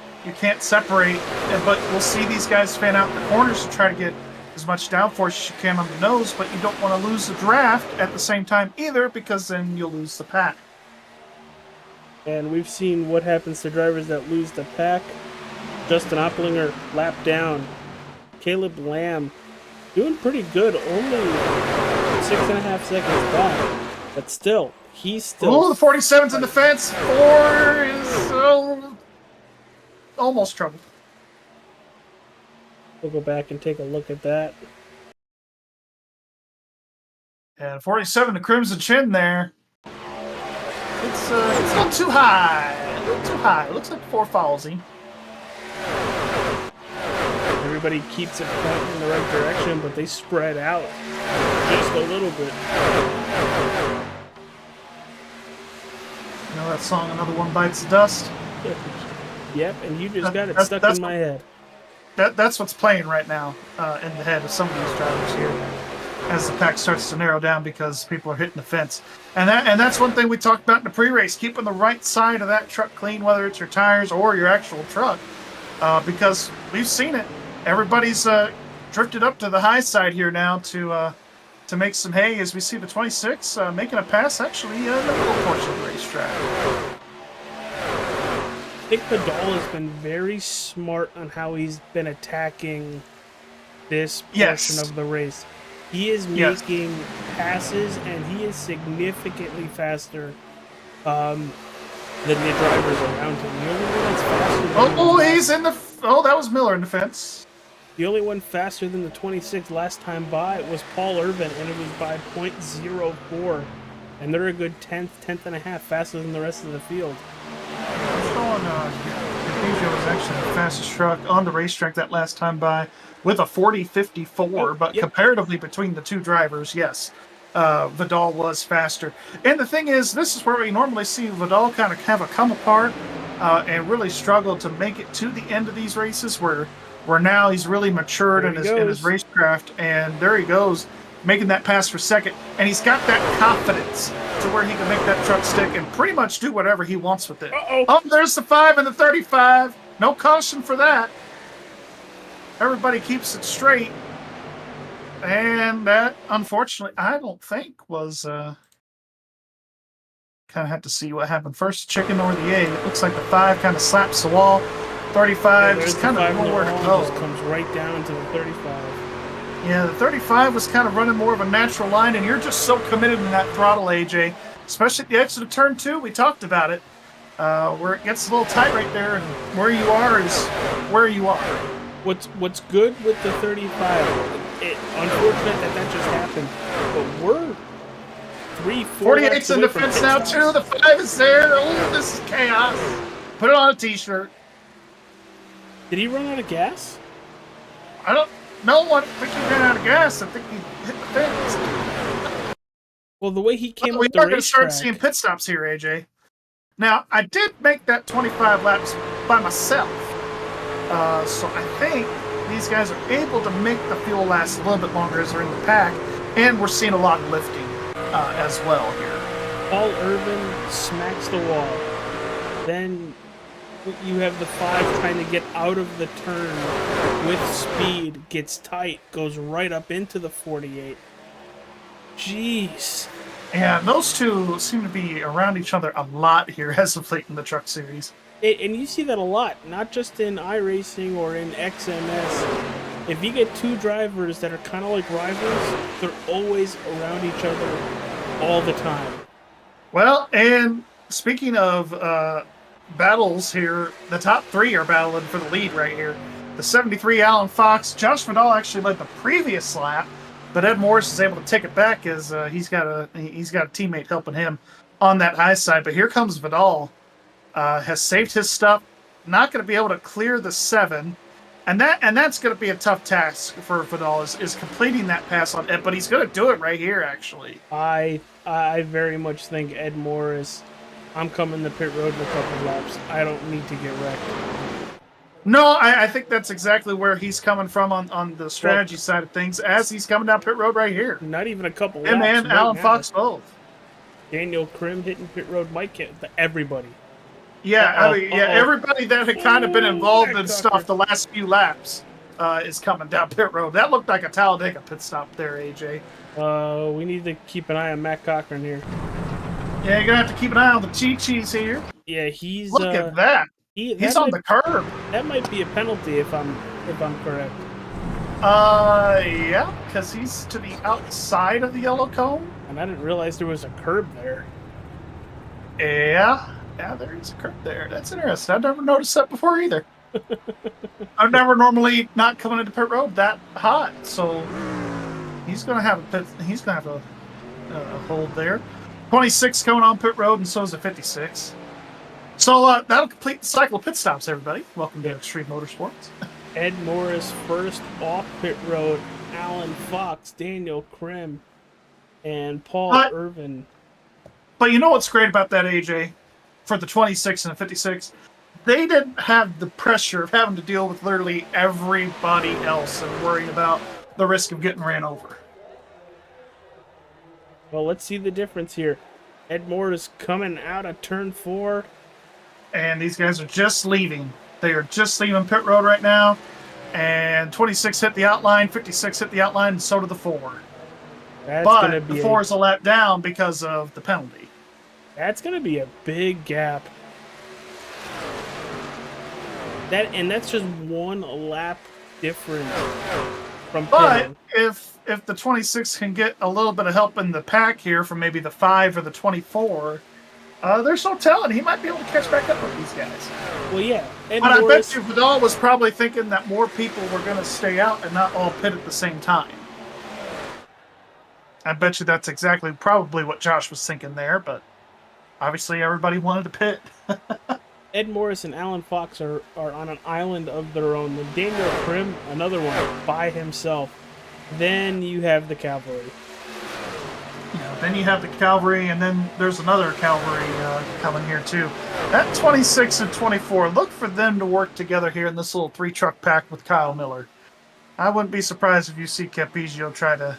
separate, but we'll see these guys fan out the corners to try to get as much downforce as you can on the nose, but you don't want to lose the draft at the same time either, because then you'll lose the pack. And we've seen what happens to drivers that lose the pack. Justin Opplinger lap down. Caleb Lamb doing pretty good, only 6.5 seconds back, but still, he's still... Oh, the 47's in the fence. 4 is almost trouble. We'll go back and take a look at that. And 47, the Crimson Chin there. It's not too high. A little too high. It looks like 4 foulsy. Everybody keeps it pointing in the right direction, but they spread out just a little bit. You know that song, Another One Bites the Dust? Yep, and you just got it stuck in my head. That's what's playing right now in the head of some of these drivers here as the pack starts to narrow down because people are hitting the fence. And that's one thing we talked about in the pre-race, keeping the right side of that truck clean, whether it's your tires or your actual truck, because we've seen it. Everybody's drifted up to the high side here now to make some hay as we see the 26 making a pass actually in the middle portion of the racetrack. I think Vidal has been very smart on how he's been attacking this portion of the race. He is making passes, and he is significantly faster than the drivers around him. The only one that's faster he's in the... Oh, that was Miller in the fence. The only one faster than the 26 last time by was Paul Irvin, and it was by 0.04. And they're a good tenth and a half faster than the rest of the field. Capizio was actually the fastest truck on the racetrack that last time by with a 40.54, but comparatively between the two drivers, yes, Vidal was faster. And the thing is, this is where we normally see Vidal kind of have a come apart and really struggle to make it to the end of these races where now he's really matured in his racecraft, and there he goes, making that pass for second, and he's got that confidence to where he can make that truck stick and pretty much do whatever he wants with it. Oh, there's the 5 and the 35. No caution for that. Everybody keeps it straight. And that, unfortunately, I don't think was... kind of have to see what happened first, chicken or the egg. It looks like the 5 kind of slaps the wall. 35 just kind of nowhere to go. Just comes right down to the 35. Yeah, the 35 was kind of running more of a natural line, and you're just so committed in that throttle, AJ. Especially at the exit of turn 2, we talked about it, where it gets a little tight right there, and where you are is where you are. What's good with the 35? Unfortunate that just happened, but we're 48's in the fence now too. The 5 is there. Oh, this is chaos. Put it on a t-shirt. Did he run out of gas? I don't know. I think he ran out of gas. I think he hit the fence. Well, the way he came up the racetrack. We are going to start racetrack. seeing pit stops here, AJ. Now, I did make that 25 laps by myself. So I think these guys are able to make the fuel last a little bit longer as they're in the pack. And we're seeing a lot of lifting as well here. Paul Irvin smacks the wall. Then you have the 5 trying to get out of the turn with speed, gets tight, goes right up into the 48. Jeez. Yeah, those two seem to be around each other a lot here as of late in the Truck Series. And you see that a lot, not just in iRacing or in XMS. If you get 2 drivers that are kind of like rivals, they're always around each other all the time. Well, and speaking of battles here, the top 3 are battling for the lead right here. The 73, Alan Fox. Josh Vidal actually led the previous lap, but Ed Morris is able to take it back as he's got a teammate helping him on that high side. But here comes Vidal. Has saved his stuff. Not going to be able to clear the 7. And that's going to be a tough task for Vidal is completing that pass on Ed, but he's going to do it right here, actually. I very much think Ed Morris, I'm coming to pit road in a couple laps. I don't need to get wrecked. No, I think that's exactly where he's coming from on the strategy side of things as he's coming down pit road right here. Not even a couple Him laps and right Alan now. Fox both. Daniel Krim hitting pit road might get everybody. Yeah, everybody that had kind of been involved in Cocker. stuff the last few laps is coming down pit road. That looked like a Talladega pit stop there, AJ. We need to keep an eye on Matt Cochran here. Yeah, you're gonna have to keep an eye on the Chi-Chis here. Yeah, he's Look at that. He's on the curb. That might be a penalty if I'm correct. Yeah, because he's to the outside of the yellow cone. And I didn't realize there was a curb there. Yeah, there is a curb there. That's interesting. I've never noticed that before either. I've never normally not coming into pit road that hot, so he's gonna have a hold there. 26 coming on pit road, and so is a 56. So that'll complete the cycle of pit stops, everybody. Welcome to Extreme Motorsports. Ed Morris first off pit road, Alan Fox, Daniel Krim, and Paul Irvin. But you know what's great about that, AJ? For the 26 and the 56, they didn't have the pressure of having to deal with literally everybody else and worrying about the risk of getting ran over. Well, let's see the difference here. Ed Morris coming out of turn 4. And these guys are just leaving. They are just leaving pit road right now. And 26 hit the outline, 56 hit the outline, and so did the 4. But the 4 is a lap down because of the penalty. That's going to be a big gap. That's just 1 lap difference from But if the 26 can get a little bit of help in the pack here from maybe the 5 or the 24, there's no telling. He might be able to catch back up with these guys. Well, yeah. But I bet you Vidal was probably thinking that more people were going to stay out and not all pit at the same time. I bet you that's exactly probably what Josh was thinking there, but obviously everybody wanted to pit. Ed Morris and Alan Fox are on an island of their own. Then Daniel Krim, another one, by himself. Then you have the cavalry. Then you have the cavalry, and then there's another cavalry coming here too. At 26 and 24, look for them to work together here in this little 3-truck pack with Kyle Miller. I wouldn't be surprised if you see Capizio try to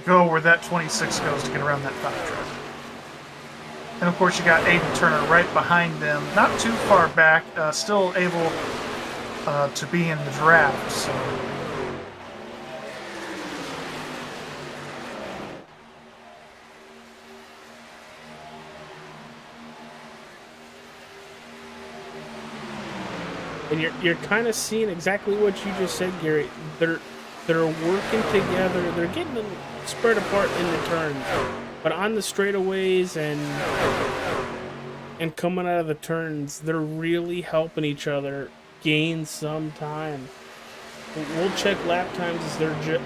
go where that 26 goes to get around that 5-truck. And of course you got Aiden Turner right behind them, not too far back, still able to be in the draft. So. And you're kind of seeing exactly what you just said, Gary. They're working together. They're getting them spread apart in the turns, but on the straightaways and coming out of the turns, they're really helping each other gain some time. We'll check lap times as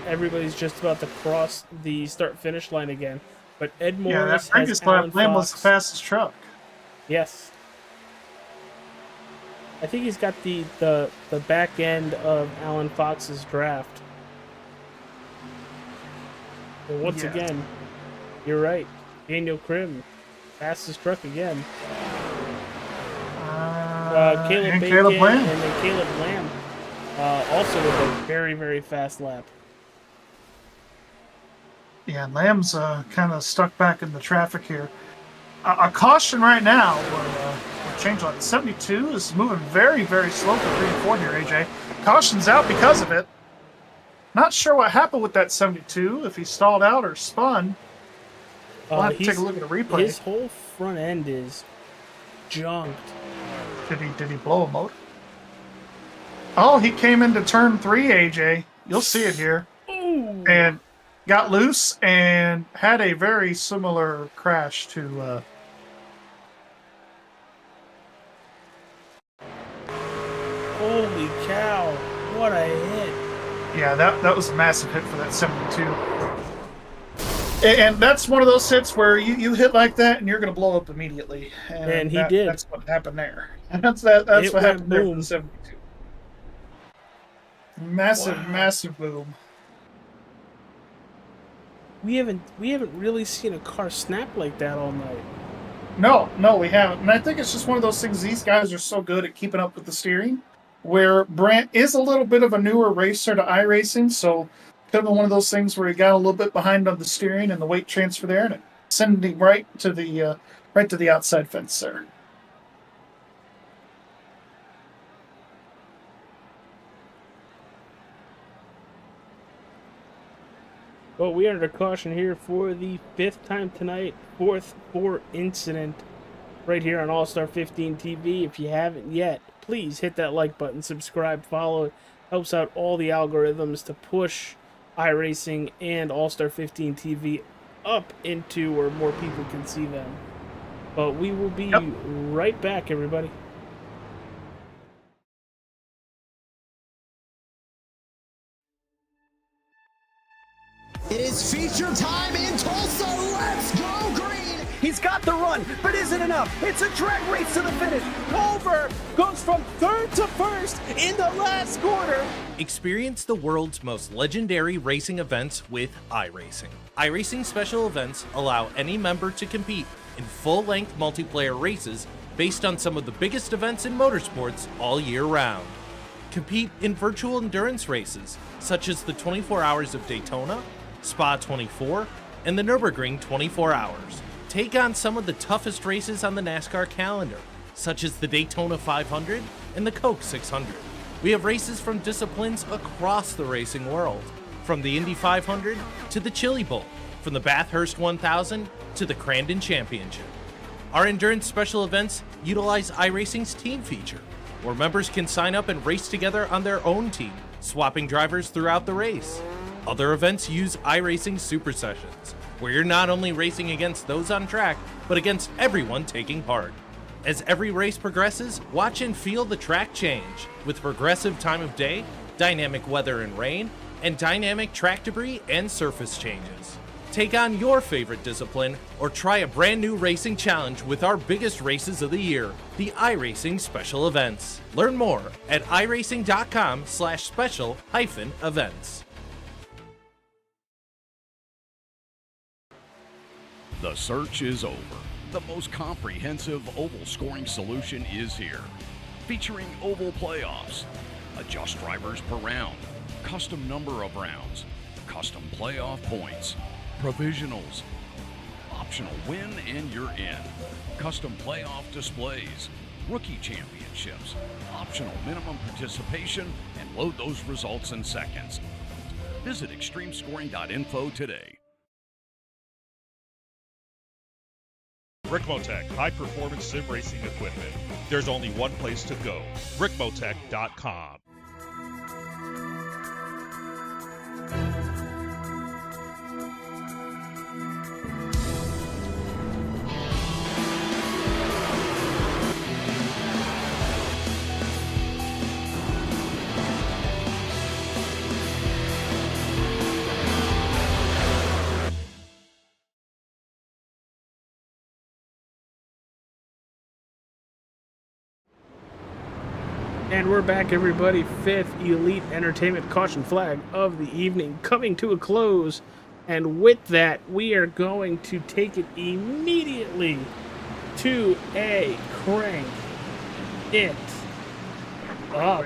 everybody's just about to cross the start-finish line again. But Ed Morris that previous lap Lamb was the fastest truck. Yes. I think he's got the back end of Alan Fox's draft. But once again, you're right. Daniel Krim, fastest truck again. Caleb Lamb. And then Caleb Lamb, also with a very, very fast lap. Yeah, Lamb's kind of stuck back in the traffic here. A caution right now. Change on 72 is moving very, very slow for 3 and 4 here, AJ. Caution's out because of it. Not sure what happened with that 72, if he stalled out or spun. We'll have to take a look at a replay. His whole front end is junked. Did he blow a motor? Oh, he came into turn 3, AJ. You'll see it here. Ooh. And got loose and had a very similar crash to... Holy cow, what a hit. Yeah, that was a massive hit for that 72. And that's one of those hits where you hit like that and you're going to blow up immediately. And he did. That's what happened there. And that's what happened there for the 72. Massive boom. We haven't really seen a car snap like that all night. No, we haven't. And I think it's just one of those things. These guys are so good at keeping up with the steering where Brant is a little bit of a newer racer to iRacing, so could have been one of those things where he got a little bit behind on the steering and the weight transfer there, and it sent him right to the outside fence there. Well, we are under caution here for the 5th time tonight, 4th incident right here on All-Star 15 TV. If you haven't yet, please hit that like button, subscribe, follow. It helps out all the algorithms to push iRacing and All-Star 15 TV up into where more people can see them. But we will be right back, everybody. It is feature time in Tulsa. Let's go green. He's got the run, but isn't enough. It's a drag race to the finish. Culver goes from 3rd to 1st in the last quarter. Experience the world's most legendary racing events with iRacing. iRacing special events allow any member to compete in full-length multiplayer races based on some of the biggest events in motorsports all year round. Compete in virtual endurance races such as the 24 Hours of Daytona, Spa 24, and the Nürburgring 24 Hours. Take on some of the toughest races on the NASCAR calendar, such as the Daytona 500 and the Coke 600. We have races from disciplines across the racing world, from the Indy 500 to the Chili Bowl, from the Bathurst 1000 to the Crandon Championship. Our endurance special events utilize iRacing's team feature, where members can sign up and race together on their own team, swapping drivers throughout the race. Other events use iRacing Super Sessions, where you're not only racing against those on track, but against everyone taking part. As every race progresses, watch and feel the track change, with progressive time of day, dynamic weather and rain, and dynamic track debris and surface changes. Take on your favorite discipline, or try a brand new racing challenge with our biggest races of the year, the iRacing Special Events. Learn more at iracing.com/special-events. The search is over. The most comprehensive oval scoring solution is here. Featuring oval playoffs, adjust drivers per round, custom number of rounds, custom playoff points, provisionals, optional win and you're in, custom playoff displays, rookie championships, optional minimum participation, and load those results in seconds. Visit extremescoring.info today. RICMOTECH, high-performance sim racing equipment. There's only one place to go, RICMOTECH.com. And we're back, everybody. 5th Elite Entertainment Caution Flag of the evening coming to a close. And with that, we are going to take it immediately to a crank it up.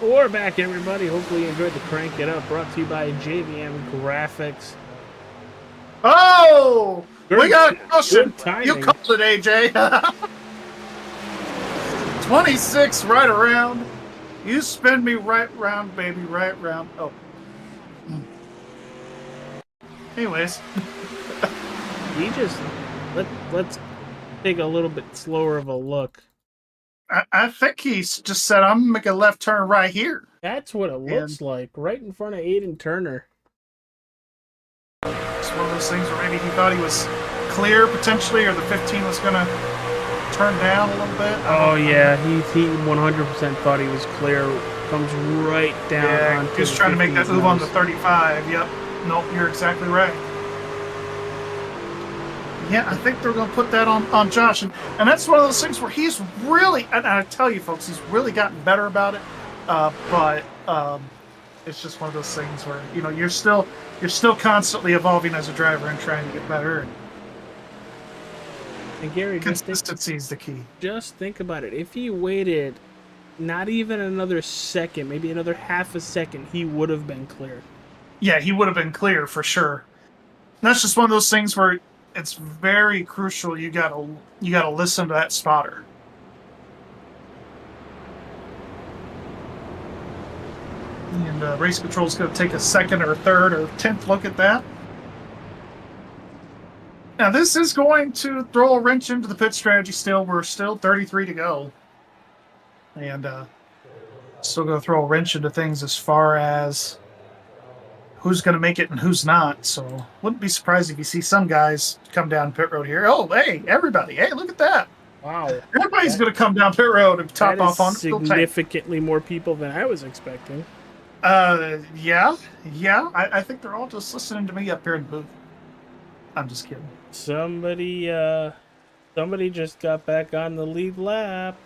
We're back, everybody. Hopefully you enjoyed the Crank It Up, brought to you by JVM Graphics. Oh! Good- we got a caution. good timing. You called it, AJ. 26 right around. You spin me right round, baby, right round. Oh. Anyways. He just... Let's take a little bit slower of a look. I think he's just said, I'm going to make a left turn right here. That's what it looks like, right in front of Aiden Turner. It's one of those things where maybe he thought he was clear, potentially, or the 15 was going to turn down a little bit. Oh, yeah, he 100% thought he was clear. Comes right down. Yeah, onto he was the trying to make that 15's move on the nose. 35. Yep. Nope, you're exactly right. Yeah, I think they're going to put that on Josh. And that's one of those things where he's really, and I tell you folks, he's really gotten better about it. But it's just one of those things where, you know, you're still constantly evolving as a driver and trying to get better. And Gary, Consistency is the key. Just think about it. If he waited not even another second, maybe another half a second, he would have been clear. Yeah, he would have been clear for sure. And that's just one of those things where it's very crucial. You gotta listen to that spotter. And race control is going to take a second or third or 10th look at that. Now this is going to throw a wrench into the pit strategy. Still, we're still 33 to go, and still going to throw a wrench into things as far as who's going to make it and who's not. So wouldn't be surprised if you see some guys come down pit road here. Oh, hey, everybody. Hey, look at that. Wow. Everybody's going to come down pit road and top off on significantly more people than I was expecting. Yeah. I think they're all just listening to me up here in the booth. I'm just kidding. Somebody just got back on the lead lap.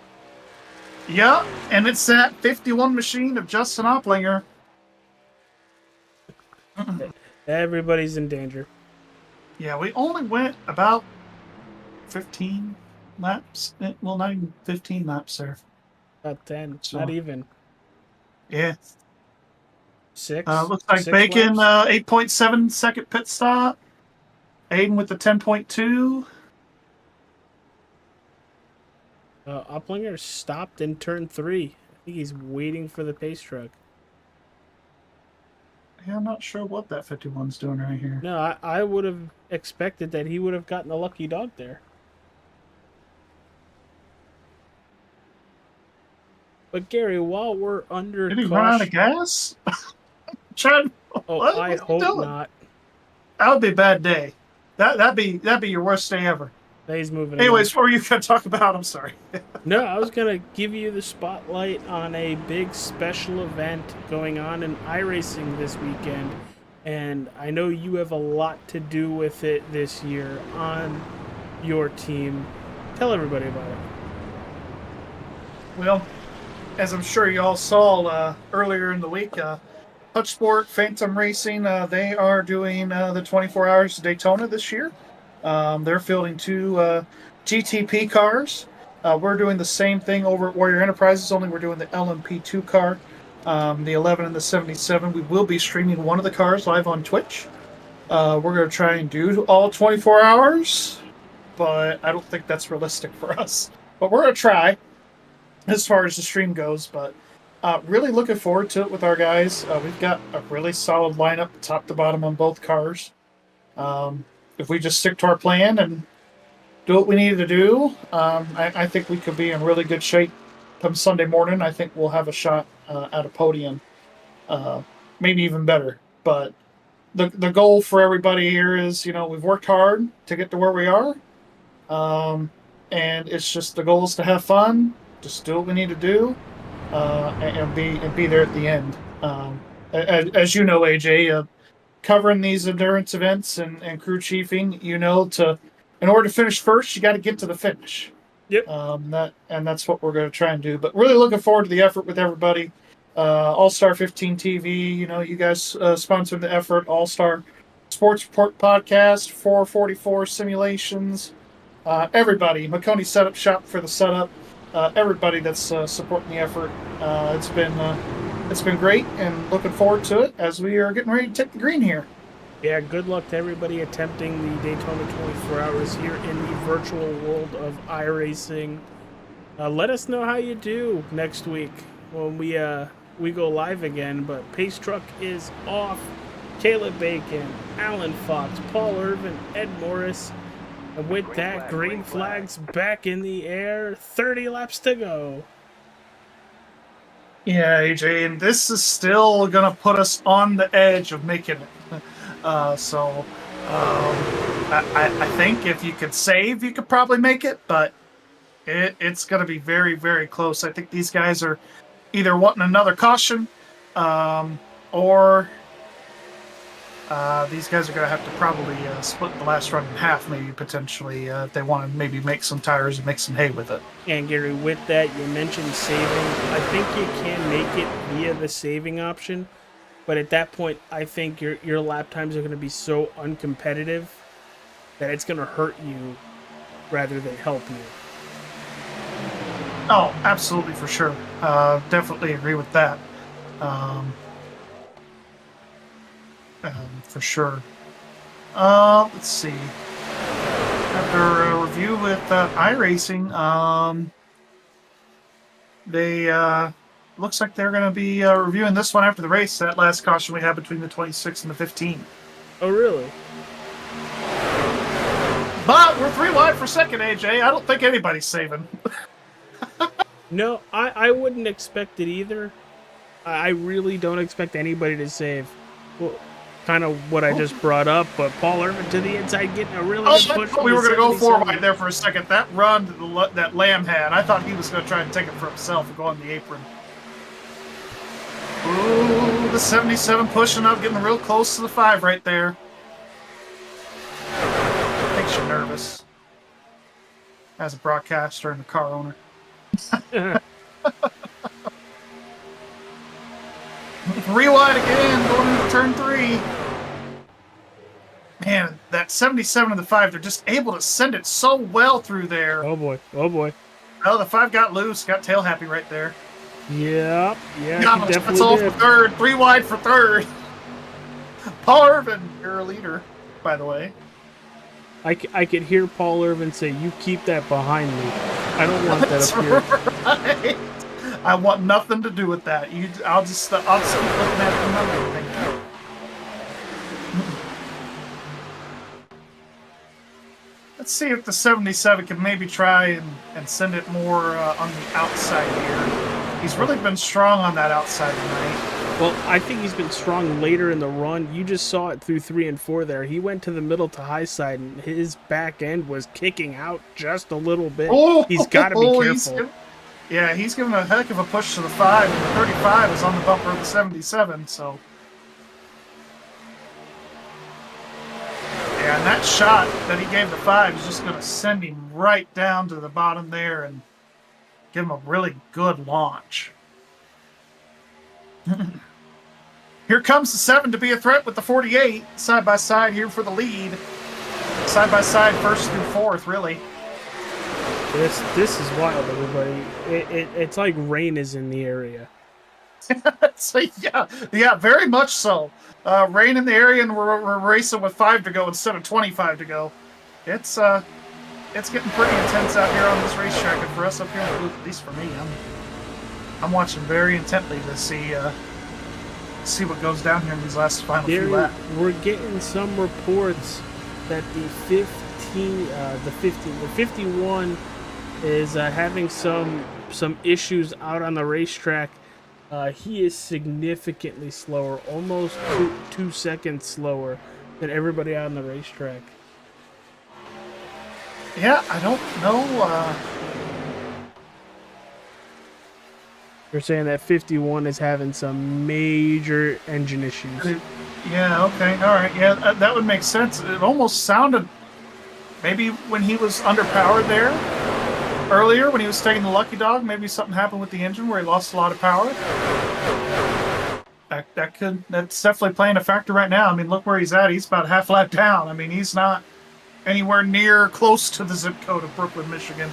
Yeah, and it's that 51 machine of Justin Opplinger. Everybody's in danger. Yeah, we only went about 15 laps. Well, not even 15 laps there. About 10. So, not even. Yeah. 6. Looks like 6 Bacon, laps? 8.7 second pit stop. Aiden with the 10.2. Opplinger stopped in turn 3. I think he's waiting for the pace truck. Yeah, I'm not sure what that 51's doing right here. No, I would have expected that he would have gotten a lucky dog there. But Gary, while we're under Did he run out of gas? I hope not. That would be a bad day. That'd be your worst day ever. He's moving. Anyways, what were you going to talk about? I'm sorry. No, I was going to give you the spotlight on a big special event going on in iRacing this weekend. And I know you have a lot to do with it this year on your team. Tell everybody about it. Well, as I'm sure you all saw earlier in the week, Touch Sport, Phantom Racing, they are doing the 24 Hours of Daytona this year. They're fielding 2 GTP cars. We're doing the same thing over at Warrior Enterprises, only we're doing the LMP2 car, the 11 and the 77. We will be streaming one of the cars live on Twitch. We're going to try and do all 24 hours, but I don't think that's realistic for us. But we're going to try as far as the stream goes, but really looking forward to it with our guys. We've got a really solid lineup top to bottom on both cars. If we just stick to our plan and do what we need to do, I think we could be in really good shape come Sunday morning. I think we'll have a shot at a podium, maybe even better. But the goal for everybody here is, we've worked hard to get to where we are, and it's just the goal is to have fun, just do what we need to do, and be there at the end. As you know, AJ. Covering these endurance events and crew chiefing, in order to finish first, you got to get to the finish. Yep. That's what we're going to try and do. But really looking forward to the effort with everybody. All-Star 15 TV, you guys sponsored the effort. All-Star Sports Report Podcast, 444 Simulations. Everybody, McConey Setup Shop for the setup. Everybody that's supporting the effort. It's been it's been great, and looking forward to it as we are getting ready to take the green here. Yeah, good luck to everybody attempting the Daytona 24 Hours here in the virtual world of iRacing. Let us know how you do next week when we go live again. But Pace Truck is off. Caleb Bacon, Alan Fox, Paul Irvin, Ed Morris. And with that, green flags back in the air. 30 laps to go. Yeah, AJ, and this is still going to put us on the edge of making it. I think if you could save, you could probably make it, but it's going to be very, very close. I think these guys are either wanting another caution, or these guys are going to have to probably split the last run in half, maybe potentially, if they want to maybe make some tires and make some hay with it. And Gary, with that, you mentioned saving. I think you can make it via the saving option. But at that point, I think your lap times are going to be so uncompetitive that it's going to hurt you rather than help you. Oh, absolutely, for sure. Definitely agree with that. For sure. Let's see. After a review with iRacing, they... looks like they're going to be reviewing this one after the race, that last caution we had between the 26 and the 15. Oh, really? But we're 3 wide for second, AJ. I don't think anybody's saving. No, I wouldn't expect it either. I really don't expect anybody to save. Well, kind of what I just brought up, but Paul Irvin to the inside getting a really good push. We were going to go 4 wide there for a second. That run that Lamb had, I thought he was going to try and take it for himself and go on the apron. Ooh, the 77 pushing up, getting real close to the 5 right there. Makes you nervous as a broadcaster and a car owner. 3 wide again, going into turn 3. Man, that 77 and the 5, they're just able to send it so well through there. Oh boy, oh boy. Oh, the 5 got loose, got tail happy right there. Yeah, definitely that's all for third. 3 wide for third. Paul Irvin, you're a leader, by the way. I could hear Paul Irvin say, "You keep that behind me. I don't want that up here." Right. I want nothing to do with that. I'll just keep looking at the number. Thank you. Let's see if the 77 can maybe try and send it more on the outside here. He's really been strong on that outside tonight. Well, I think he's been strong later in the run. You just saw it through 3 and 4 there. He went to the middle to high side, and his back end was kicking out just a little bit. Oh, he's got to be careful. He's giving a heck of a push to the 5, and the 35 is on the bumper of the 77, so... Yeah, and that shot that he gave the 5 is just going to send him right down to the bottom there and give him a really good launch. Here comes the 7 to be a threat with the 48. Side by side here for the lead. Side by side, first through fourth, really. This is wild, everybody. It's like rain is in the area. So, yeah, very much so. Rain in the area, and we're racing with 5 to go instead of 25 to go. It's getting pretty intense out here on this racetrack, and for us up here in the booth, at least for me, I'm watching very intently to see what goes down here in these last final few laps. We're getting some reports that the 51 is having some issues out on the racetrack. He is significantly slower, almost 2 seconds slower than everybody out on the racetrack. Yeah, I don't know. They're saying that 51 is having some major engine issues. Yeah, okay, all right. Yeah, that would make sense. It almost sounded maybe when he was underpowered there earlier, when he was taking the lucky dog, maybe something happened with the engine where he lost a lot of power. That's definitely playing a factor right now. I mean, look where he's at. He's about half lap down. I mean, he's not anywhere near close to the zip code of Brooklyn, Michigan.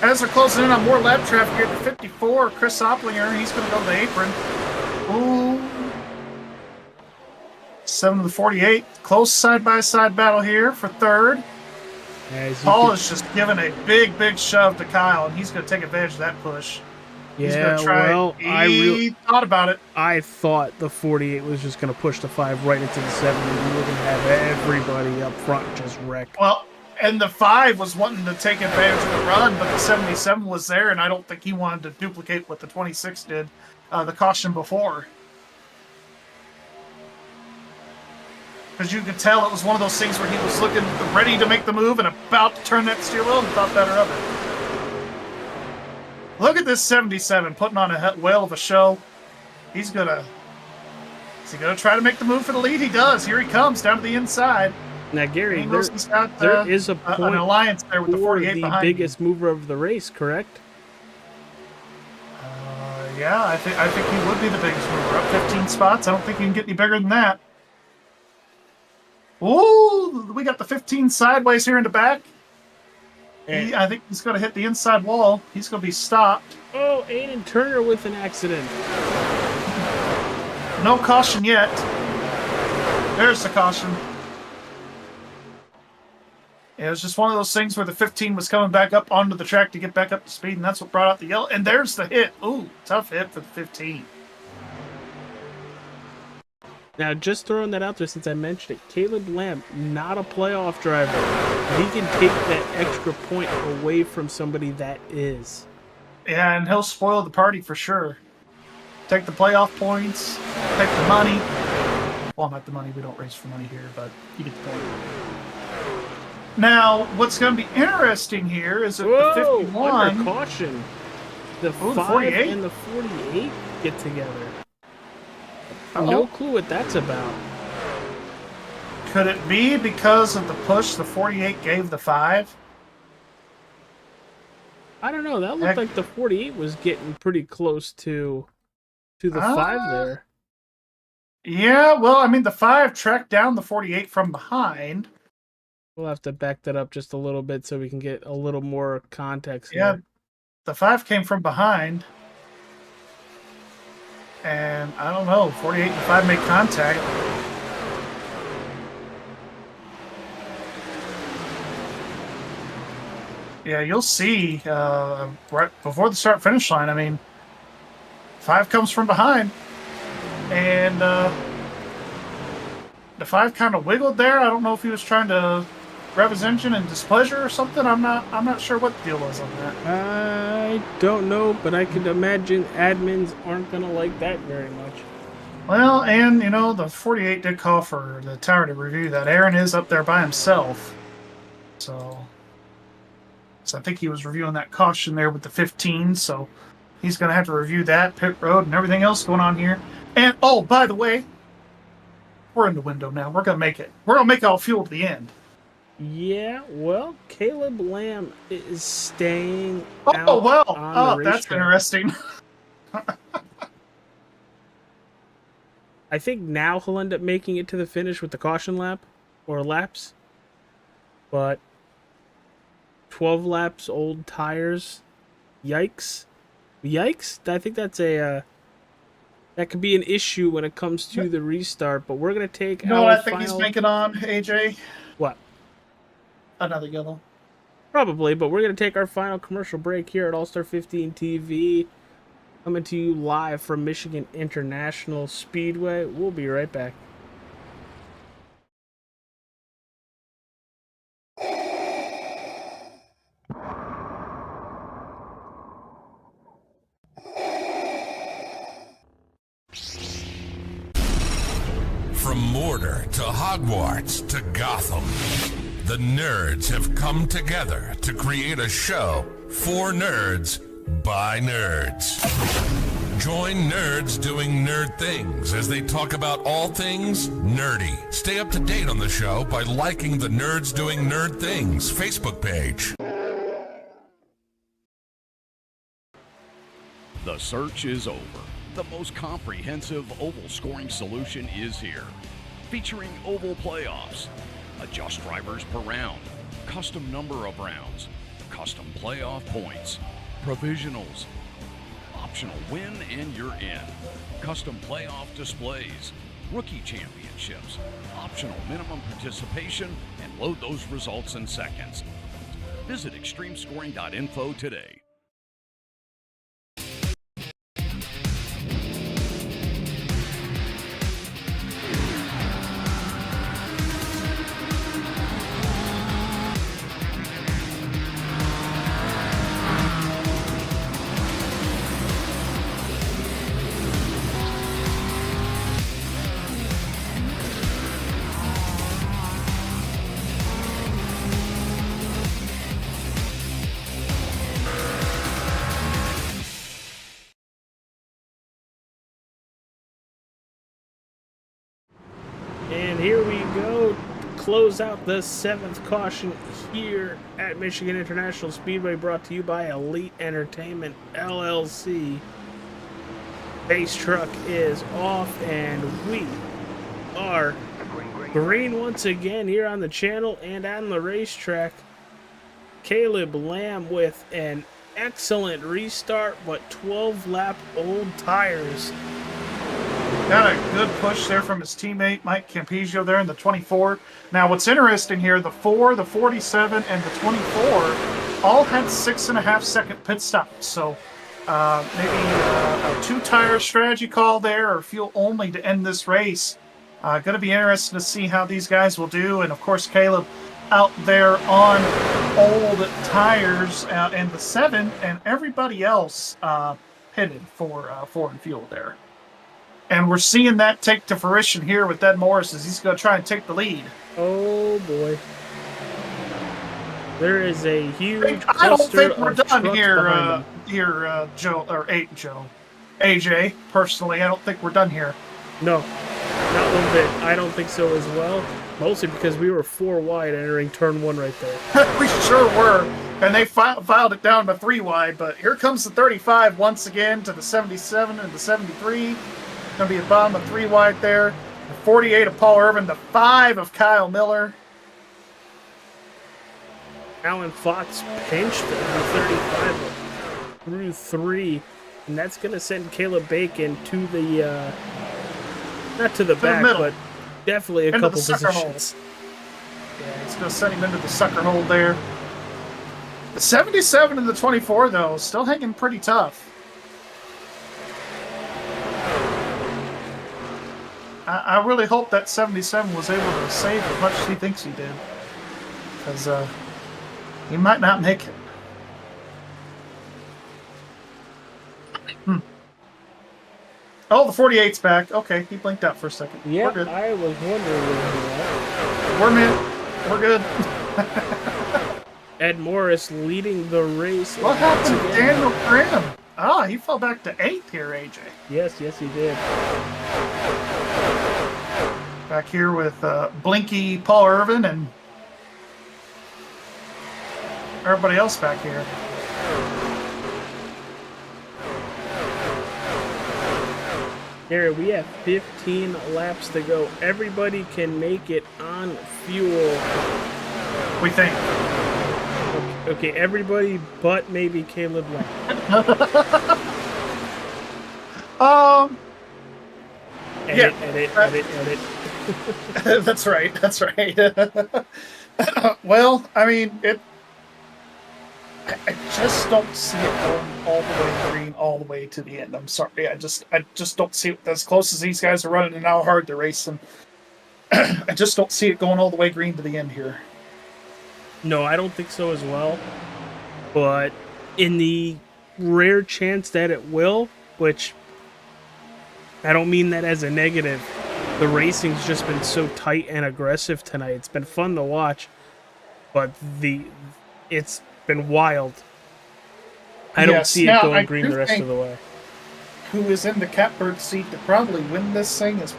As they're closing in on more lap traffic here at the 54, Chris Opplinger, he's going to go to the apron. Ooh. 7 to the 48. Close side-by-side battle here for third. Paul is just giving a big shove to Kyle, and he's going to take advantage of that push. He's going to try. Well, he thought about it. I thought the 48 was just going to push the 5 right into the 70. We were going to have everybody up front just wreck. Well, and the 5 was wanting to take advantage of the run, but the 77 was there, and I don't think he wanted to duplicate what the 26 did, the caution before. Because you could tell it was one of those things where he was looking ready to make the move and about to turn that steer wheel and thought better of it. Look at this 77 putting on a whale of a show. Is he gonna try to make the move for the lead? He does. Here he comes down to the inside. Now, Gary, he's got, there is a point an alliance there with the 48 the behind biggest mover of the race, correct? Yeah, I think he would be the biggest mover. Up 15 spots. I don't think he can get any bigger than that. Ooh, we got the 15 sideways here in the back. I think he's going to hit the inside wall. He's going to be stopped. Oh, Aiden Turner with an accident. No caution yet. There's the caution. Yeah, it was just one of those things where the 15 was coming back up onto the track to get back up to speed, and that's what brought out the yellow. And there's the hit. Ooh, tough hit for the 15. Now, just throwing that out there since I mentioned it, Caleb Lamb, not a playoff driver. He can take that extra point away from somebody that is. Yeah, and he'll spoil the party for sure. Take the playoff points, take the money. Well, not the money. We don't race for money here, but you get the point. Now, what's going to be interesting here is that the 51... under caution. The 5 and the 48 get together. No clue what that's about. Could it be because of the push the 48 gave the 5? I don't know. That looked like the 48 was getting pretty close to the 5 there. Yeah, well, I mean, the 5 tracked down the 48 from behind. We'll have to back that up just a little bit so we can get a little more context. Yeah, here. The 5 came from behind. And I don't know, 48 and 5 make contact. Yeah, you'll see right before the start-finish line. I mean, 5 comes from behind. And the 5 kind of wiggled there. I don't know if he was trying to rev his engine in displeasure or something. I'm not sure what the deal was on that. I don't know, but I could imagine admins aren't gonna like that very much. Well, and you know, the 48 did call for the tower to review that. Aaron is up there by himself, so I think he was reviewing that caution there with the 15. So he's gonna have to review that pit road and everything else going on here. And oh, by the way, we're in the window now. We're gonna make it. We're gonna make all fuel to the end. Yeah, well, Caleb Lamb is staying Oh, out well. on the Oh, racetrack. that's interesting. I think now he'll end up making it to the finish with the caution lap or laps. But 12 laps, old tires. Yikes. Yikes? I think that's that could be an issue when it comes to the restart, but we're going to take No, our I think final... he's making on, AJ. What? Another yellow. Probably, but we're going to take our final commercial break here at All-Star 15 TV. Coming to you live from Michigan International Speedway. We'll be right back. From Mortar to Hogwarts to Gotham, the nerds have come together to create a show for nerds by nerds. Join nerds doing nerd things as they talk about all things nerdy. Stay up to date on the show by liking the Nerds Doing Nerd Things Facebook page. The search is over. The most comprehensive oval scoring solution is here. Featuring oval playoffs, adjust drivers per round, custom number of rounds, custom playoff points, provisionals, optional win and you're in. Custom playoff displays, rookie championships, optional minimum participation, and load those results in seconds. Visit extremescoring.info today. And here we go, close out the 7th caution here at Michigan International Speedway, brought to you by Elite Entertainment LLC. Base truck is off, and we are green once again here on the channel and on the racetrack. Caleb Lamb with an excellent restart, but 12-lap old tires. Got a good push there from his teammate Mike Campigio there in the 24. Now what's interesting here, the 4, the 47, and the 24 all had 6.5 second pit stops. So maybe a 2-tire strategy call there, or fuel only to end this race. Going to be interesting to see how these guys will do. And of course Caleb out there on old tires in the 7, and everybody else pitted for foreign fuel there. And we're seeing that take to fruition here with Ed Morris as he's going to try and take the lead. Oh boy. There is a huge I don't think we're cluster of done trucks here, Joe, or AJ. Personally, I don't think we're done here. No, not one bit. I don't think so as well. Mostly because we were 4 wide entering turn 1 right there. We sure were. And they filed it down to 3 wide. But here comes the 35 once again to the 77 and the 73. Going to be a bottom of 3 wide there. The 48 of Paul Irvin, the 5 of Kyle Miller. Alan Fox pinched the 35 through 3, and that's going to send Caleb Bacon to the, not to the back, but definitely a couple positions. Yeah, it's going to send him into the sucker hold there. The 77 and the 24, though, still hanging pretty tough. I really hope that 77 was able to save as much as he thinks he did. Because he might not make it. Oh, the 48's back. Okay, he blinked out for a second. Yeah, we're good. I was wondering where We're mid. We're good. Ed Morris leading the race. What happened to Daniel Graham? Ah, he fell back to 8th here, AJ. Yes, he did. Back here with Blinky Paul Irvin and everybody else back here. Here we have 15 laps to go. Everybody can make it on fuel. We think. Okay, everybody but maybe Caleb Lamb. Edit. That's right. Well, I mean, I just don't see it going all the way green all the way to the end. I'm sorry. I just don't see it as close as these guys are running and how hard they're racing. I just don't see it going all the way green to the end here. No, I don't think so as well. But in the rare chance that it will, which I don't mean that as a negative, the racing's just been so tight and aggressive tonight. It's been fun to watch, but it's been wild. I don't see it going green the rest of the way. Who is in the catbird seat to probably win this thing is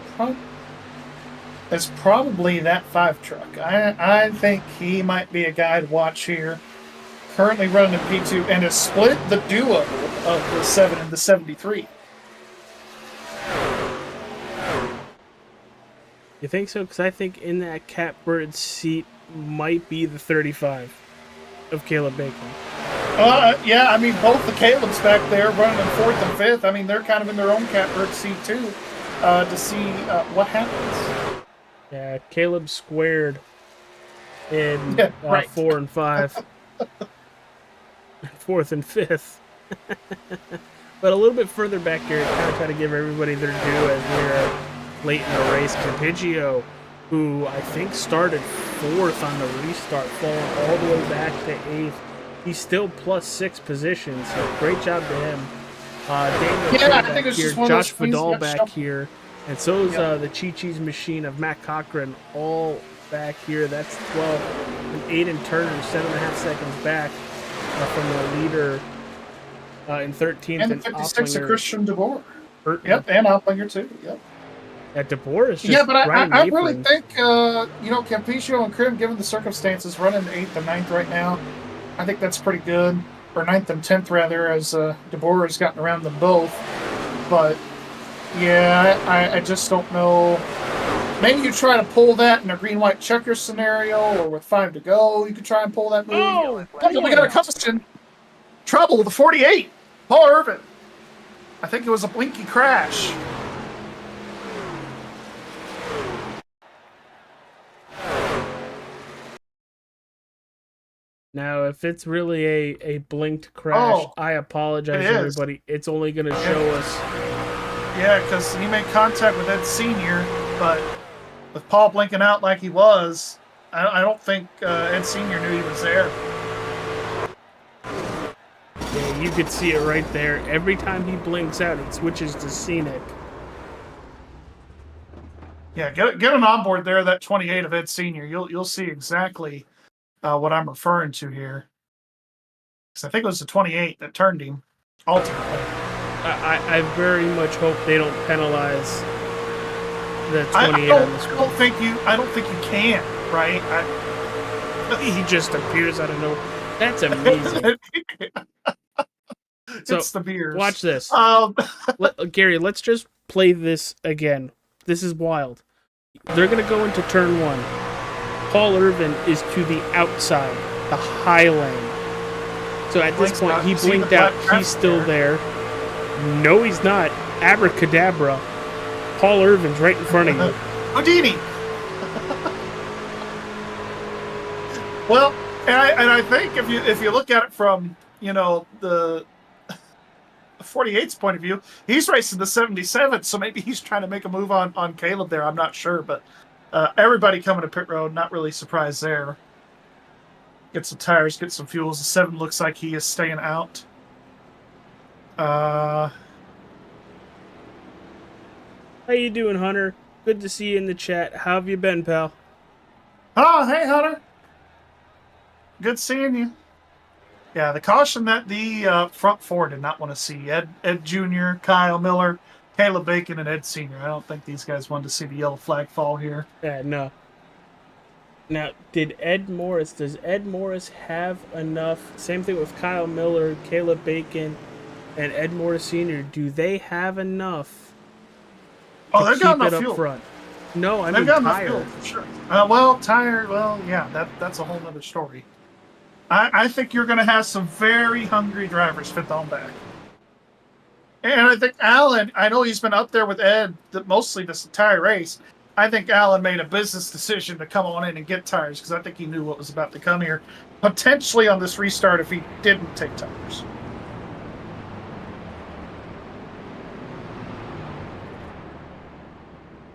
probably that 5 truck. I think he might be a guy to watch here. Currently running in P2 and has split the duo of the 7 and the 73. You think so? Because I think in that catbird seat might be the 35 of Caleb Bacon. Yeah, I mean, both the Caleb's back there running in 4th and 5th. I mean, they're kind of in their own catbird seat, too, to see what happens. Yeah, Caleb squared in right. 4 and 5. 4th and 5th. But a little bit further back here, kind of try to give everybody their due as we're late in the race. Capigio, who I think started 4th on the restart, falling all the way back to 8th. He's still +6 positions, so great job to him. Daniel I think it's here, just one Josh of those Vidal things back here, and so is the Chi-Chi's machine of Matt Cochran all back here. That's 12, and Aiden Turner 7.5 seconds back from the leader in 13th. And 56 of Christian DeBoer. Burton. Yep, and Opplinger too. Yep. Yeah, DeBoer is just but I really apron. think Campecio and Krim, given the circumstances, running 8th and 9th right now, I think that's pretty good. Or 9th and 10th rather, as DeBoer has gotten around them both. But yeah, I just don't know. Maybe you try to pull that in a green-white checker scenario, or with 5 to go, you could try and pull that move. Oh, we got a custom trouble with the 48, Paul Irvin. I think it was a blinky crash. Now, if it's really a blinked crash, I apologize, everybody. It's only going to show us. Yeah, because he made contact with Ed Sr., but with Paul blinking out like he was, I don't think Ed Sr. knew he was there. Yeah, you could see it right there. Every time he blinks out, it switches to scenic. Yeah, get an onboard there, that 28 of Ed Sr. You'll see exactly what I'm referring to here. Because I think it was the 28 that turned him, ultimately. I very much hope they don't penalize the 28 on this one. I don't think you can, right? He just appears out of nowhere. That's amazing. It's the beers. Watch this. Gary, let's just play this again. This is wild. They're going to go into turn 1. Paul Irvin is to the outside, the high lane. So at this point, he blinked out. He's still there. No, he's not. Abracadabra. Paul Irvin's right in front of you. Houdini. Well, and I think if you look at it from the 48's point of view, he's racing the 77, so maybe he's trying to make a move on Caleb there. I'm not sure, but everybody coming to pit road, not really surprised there. Get some tires, get some fuels. The 7 looks like he is staying out. How you doing, Hunter? Good to see you in the chat. How have you been, pal? Oh, hey, Hunter. Good seeing you. Yeah, the caution that the front 4 did not want to see. Ed Jr., Kyle Miller, Caleb Bacon, and Ed Sr. I don't think these guys wanted to see the yellow flag fall here. Yeah, no. Now, does Ed Morris have enough? Same thing with Kyle Miller, Caleb Bacon, and Ed Morris Sr. Do they have enough to they've got enough up fuel. Front? No, I they've mean got tire. Enough fuel, for sure. Yeah, that's a whole other story. I think you're going to have some very hungry drivers fit on back. And I think Alan, I know he's been up there with Ed mostly this entire race. I think Alan made a business decision to come on in and get tires because I think he knew what was about to come here, potentially on this restart if he didn't take tires.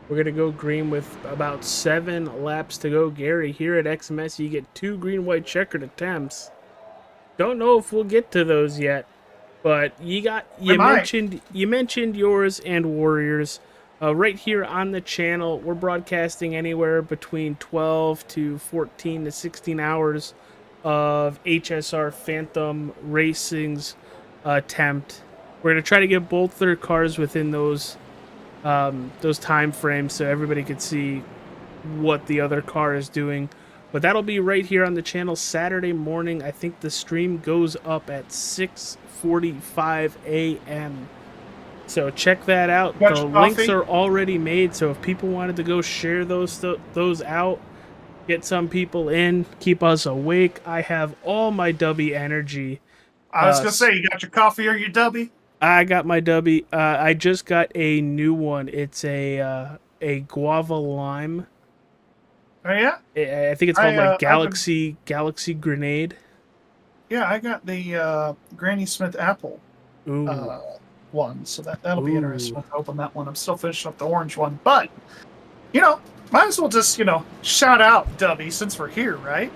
We're going to go green with about 7 laps to go. Gary, here at XMS, you get 2 green-white checkered attempts. Don't know if we'll get to those yet, but you mentioned yours and Warriors. Right here on the channel, we're broadcasting anywhere between 12 to 14 to 16 hours of HSR Phantom Racing's attempt. We're going to try to get both their cars within those time frames so everybody could see what the other car is doing. But that'll be right here on the channel Saturday morning. I think the stream goes up at 6:45 a.m. So check that out. The links are already made, so if people wanted to go share those out, get some people in, keep us awake. I have all my W energy I was gonna say, you got your coffee or your dubby? I got my dubby. I just got a new one. It's a guava lime. Oh yeah. I think it's called Galaxy Grenade. Yeah, I got the Granny Smith apple one, so that'll be interesting. We'll open that one. I'm still finishing up the orange one, but might as well just shout out Dubby since we're here, right?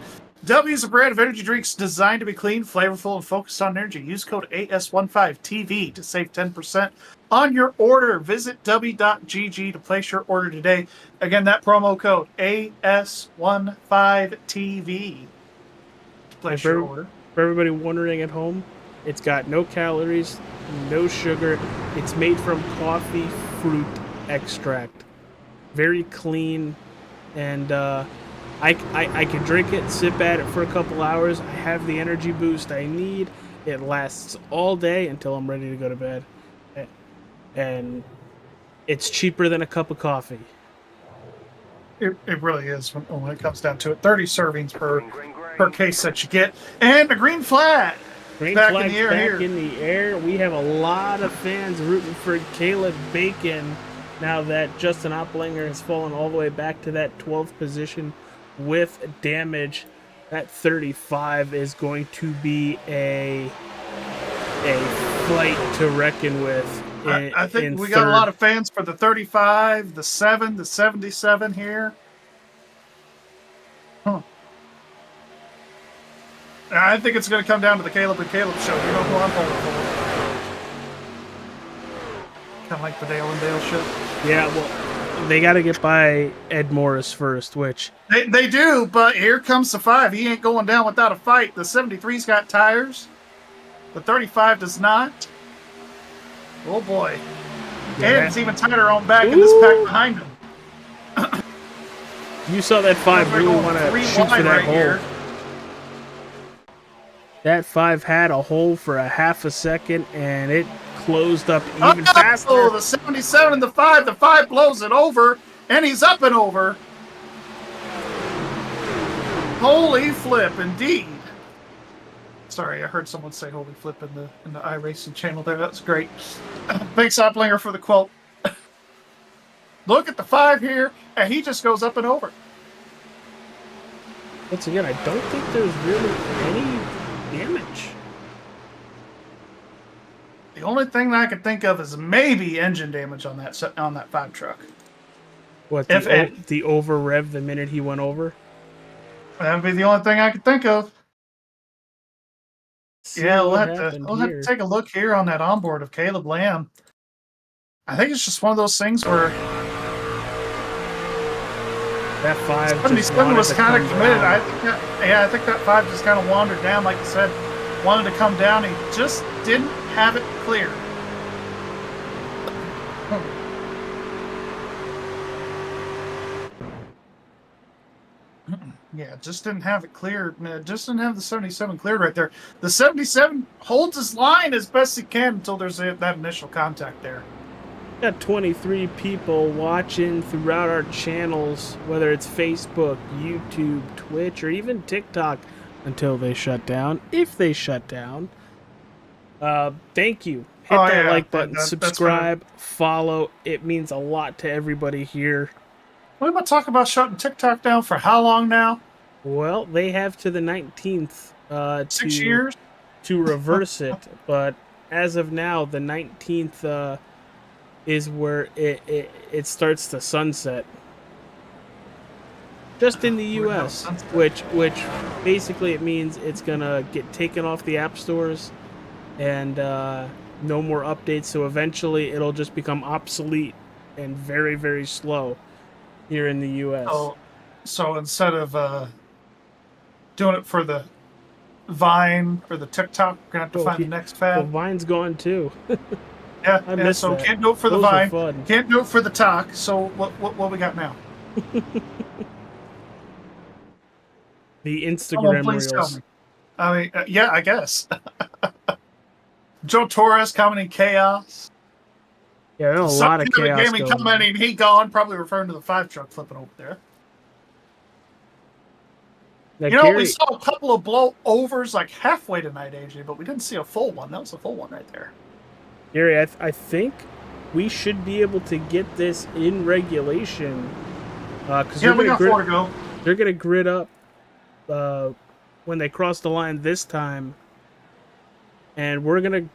Dubby is a brand of energy drinks designed to be clean, flavorful, and focused on energy. Use code AS15TV to save 10% on your order. Visit dubby.gg to place your order today. Again, that promo code AS15TV to place your order. For everybody wondering at home, it's got no calories, no sugar. It's made from coffee fruit extract. Very clean, and I can drink it, sip at it for a couple hours. I have the energy boost I need. It lasts all day until I'm ready to go to bed. And it's cheaper than a cup of coffee. It really is when it comes down to it. 30 servings per case that you get. And the green flag. Green flag back in the air. We have a lot of fans rooting for Caleb Bacon now that Justin Opplinger has fallen all the way back to that 12th position with damage. That 35 is going to be a fight to reckon with. I think we got a lot of fans for the 35, the 7, the 77 here. I think it's going to come down to the Caleb and Caleb show. You know who I'm holding for. Kind of like the Dale and Dale show. Yeah, well, they got to get by Ed Morris first, which... They do, but here comes the 5. He ain't going down without a fight. The 73's got tires. The 35 does not. Oh, boy. Yeah. And it's even tighter on back in this pack behind him. You saw that 5 really want to shoot for that hole. Here. That 5 had a hole for a half a second, and it closed up even faster. Oh, the 77 and the 5. The 5 blows it over, and he's up and over. Holy flip, indeed. Sorry, I heard someone say holy flip in the iRacing channel there. That's great. Thanks, Opplinger, for the quote. Look at the 5 here, and he just goes up and over. Once again, I don't think there's really any damage. The only thing that I can think of is maybe engine damage on that 5 truck. What, the over rev the minute he went over? That would be the only thing I could think of. Yeah, we'll have to take a look here on that onboard of Caleb Lamb. I think it's just one of those things where that 5 77 was kind of committed. I think that 5 just kind of wandered down, like I said, wanted to come down. He just didn't have it clear. Yeah, just didn't have it clear. Just didn't have the 77 cleared right there. The 77 holds his line as best he can until there's that initial contact there. Got 23 people watching throughout our channels, whether it's Facebook, YouTube, Twitch, or even TikTok, until they shut down. If they shut down, thank you. Hit that like button, subscribe, follow. It means a lot to everybody here. What about talk about shutting TikTok down for how long now? Well, they have to the 19th 6 years to reverse it, but as of now, the 19th is where it starts to sunset. Just in the U.S., which basically it means it's gonna get taken off the app stores, and no more updates. So eventually, it'll just become obsolete and very, very slow here in the U.S. So instead of doing it for the Vine or the TikTok, we're gonna have to find the next fad. Well, Vine's gone too. Yeah, so that. Can't do it for the Those Vine, can't do it for the talk. So what we got now? The Instagram please reels. tell me. I mean, yeah, I guess. Joe Torres commenting chaos. Yeah, there's a lot of chaos gaming commenting he gone, probably referring to the 5 truck flipping over there. Now, You know, Gary, we saw a couple of blow overs like halfway tonight, AJ, but we didn't see a full one. That was a full one right there. Gary, I think we should be able to get this in regulation. Because Yeah, we got 4 to go. They're going to grid up when they cross the line this time. And we're going to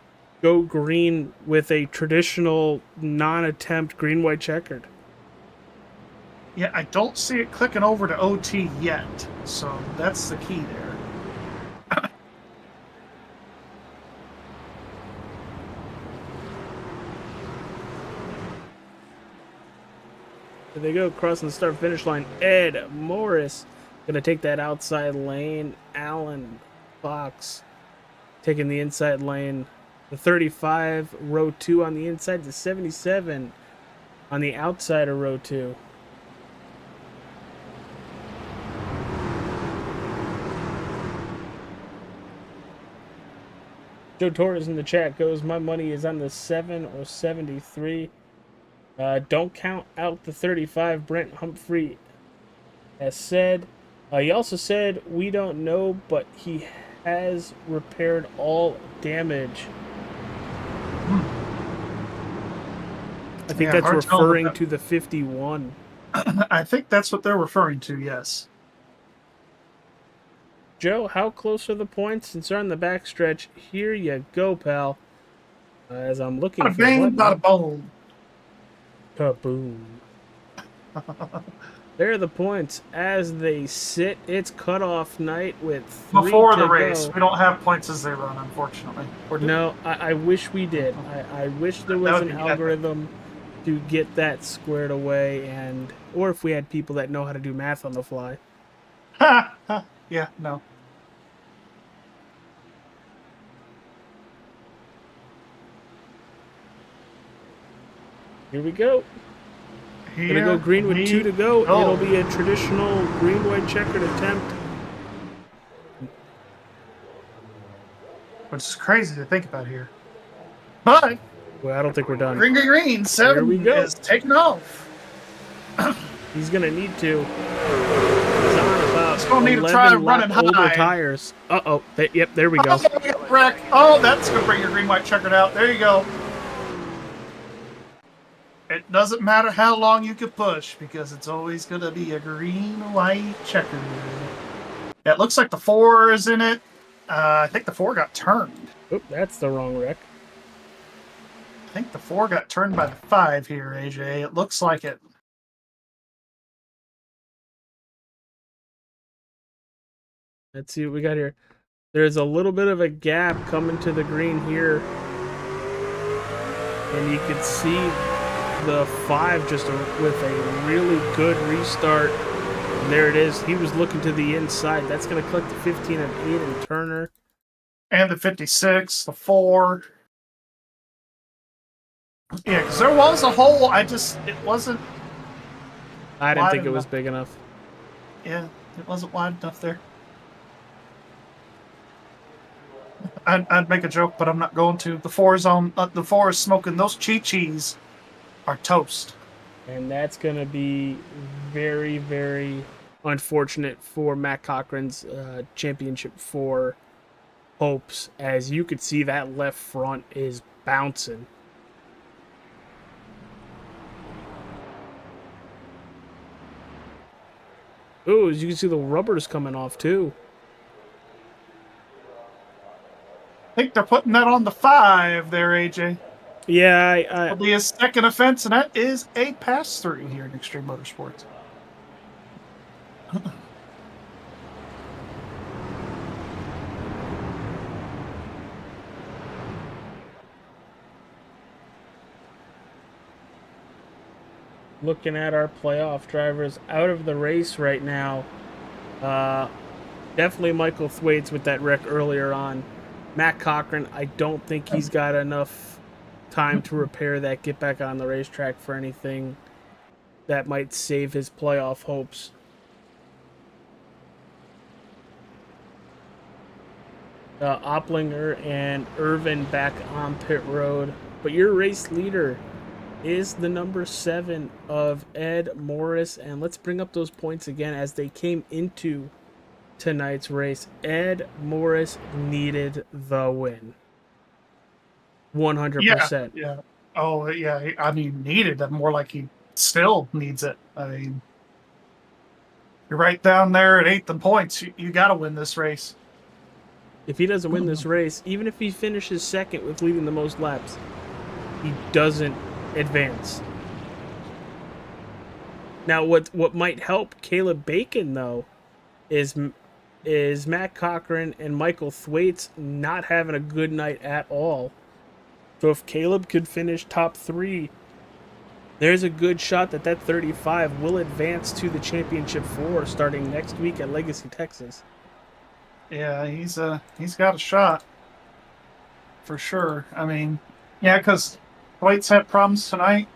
go green with a traditional non-attempt green-white checkered. Yeah, I don't see it clicking over to OT yet, so that's the key there. There they go, crossing the start-finish line. Ed Morris gonna take that outside lane. Allen Fox taking the inside lane. The 35, row 2 on the inside. The 77 on the outside of row 2. Joe Torres in the chat goes, my money is on the 7 or 73. Don't count out the 35. Brent Humphrey has said. He also said, we don't know, but he has repaired all damage. I think that's referring to the 51. I think that's what they're referring to, yes. Joe, how close are the points since they're on the backstretch? Here you go, pal. As I'm looking for bang, bada boom. Kaboom. There are the points as they sit. It's cutoff night with 3 before to the race. go. We don't have points as they run, unfortunately. No, I wish we did. I wish there was an algorithm to get that squared away, and or if we had people that know how to do math on the fly. Yeah, no. Here we go. Gonna go green with 2 to go. It'll be a traditional green-white checkered attempt. Which is crazy to think about here. But well, I don't think we're done. Green, 7 Here we go. is taking off. He's gonna need to. He's on about He's gonna need to try running high. Older tires. Uh-oh. Yep, there we go. Wreck. Oh, that's gonna bring your green-white checkered out. There you go. It doesn't matter how long you can push because it's always going to be a green-white checker. Yeah, it looks like the 4 is in it. I think the 4 got turned. Oop, that's the wrong wreck. I think the 4 got turned by the 5 here, AJ. It looks like it. Let's see what we got here. There's a little bit of a gap coming to the green here. And you can see the 5 just with a really good restart. And there it is. He was looking to the inside. That's going to collect the 15 of 8 in Turner. And the 56, the 4. Yeah, because there was a hole. It wasn't. I didn't think it was big enough. Yeah, it wasn't wide enough there. I'd make a joke, but I'm not going to. The 4 is on. The 4 is smoking. Those Chi-Chis are toast. And that's going to be very, very unfortunate for Matt Cochran's Championship 4 hopes. As you could see, that left front is bouncing. Ooh, as you can see, the rubber's coming off, too. I think they're putting that on the 5 there, AJ. Yeah, It'll be a second offense, and that is a pass-through here in Extreme Motorsports. Looking at our playoff drivers out of the race right now, definitely Michael Thwaites with that wreck earlier on. Matt Cochran, I don't think he's got enough time to repair that, get back on the racetrack for anything that might save his playoff hopes. Opplinger and Irvin back on pit road, but your race leader is the number 7 of Ed Morris, and let's bring up those points again as they came into tonight's race. Ed Morris needed the win. 100%. Yeah. Oh, yeah. I mean, needed. More like he still needs it. I mean, you're right down there at 8th in points. You got to win this race. If he doesn't win this race, even if he finishes second with leading the most laps, he doesn't advance. Now, what might help Caleb Bacon, though, is Matt Cochran and Michael Thwaites not having a good night at all. So if Caleb could finish top 3, there's a good shot that 35 will advance to the Championship 4 starting next week at Legacy, Texas. Yeah, he's got a shot for sure. I mean, yeah, because Thwaites had problems tonight.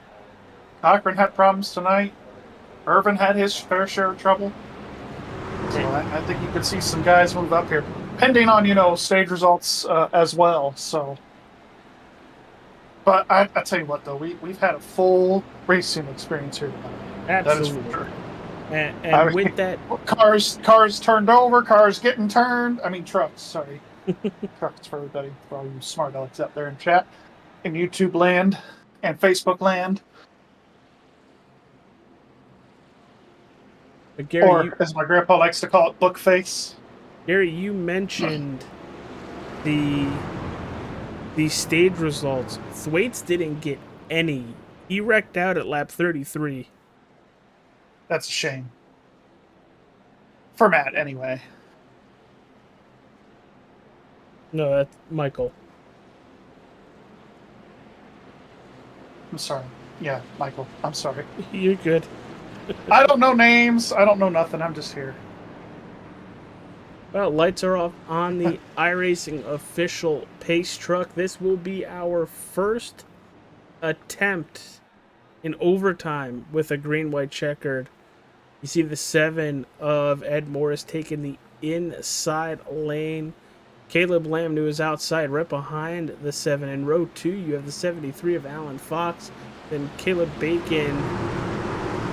Cochran had problems tonight. Irvin had his fair share of trouble. So I think you could see some guys move up here, pending on, stage results as well. So, but I tell you what, though, we've had a full racing experience here tonight. Absolutely. That is for sure. And with that, cars turned over, cars getting turned. I mean, trucks. Sorry, trucks for everybody, for all you smart Alex out there in chat, in YouTube land, and Facebook land. Gary, or as my grandpa likes to call it, book face. Gary, you mentioned the stage results. Thwaites didn't get any. He wrecked out at lap 33. That's a shame. For Matt, anyway. No, that's Michael. I'm sorry. Yeah, Michael. I'm sorry. You're good. I don't know names. I don't know nothing. I'm just here. Well, lights are off on the iRacing official pace truck. This will be our first attempt in overtime with a green-white checkered. You see the 7 of Ed Morris taking the inside lane. Caleb Lamb, who is outside, right behind the 7. In row 2, you have the 73 of Alan Fox. Then Caleb Bacon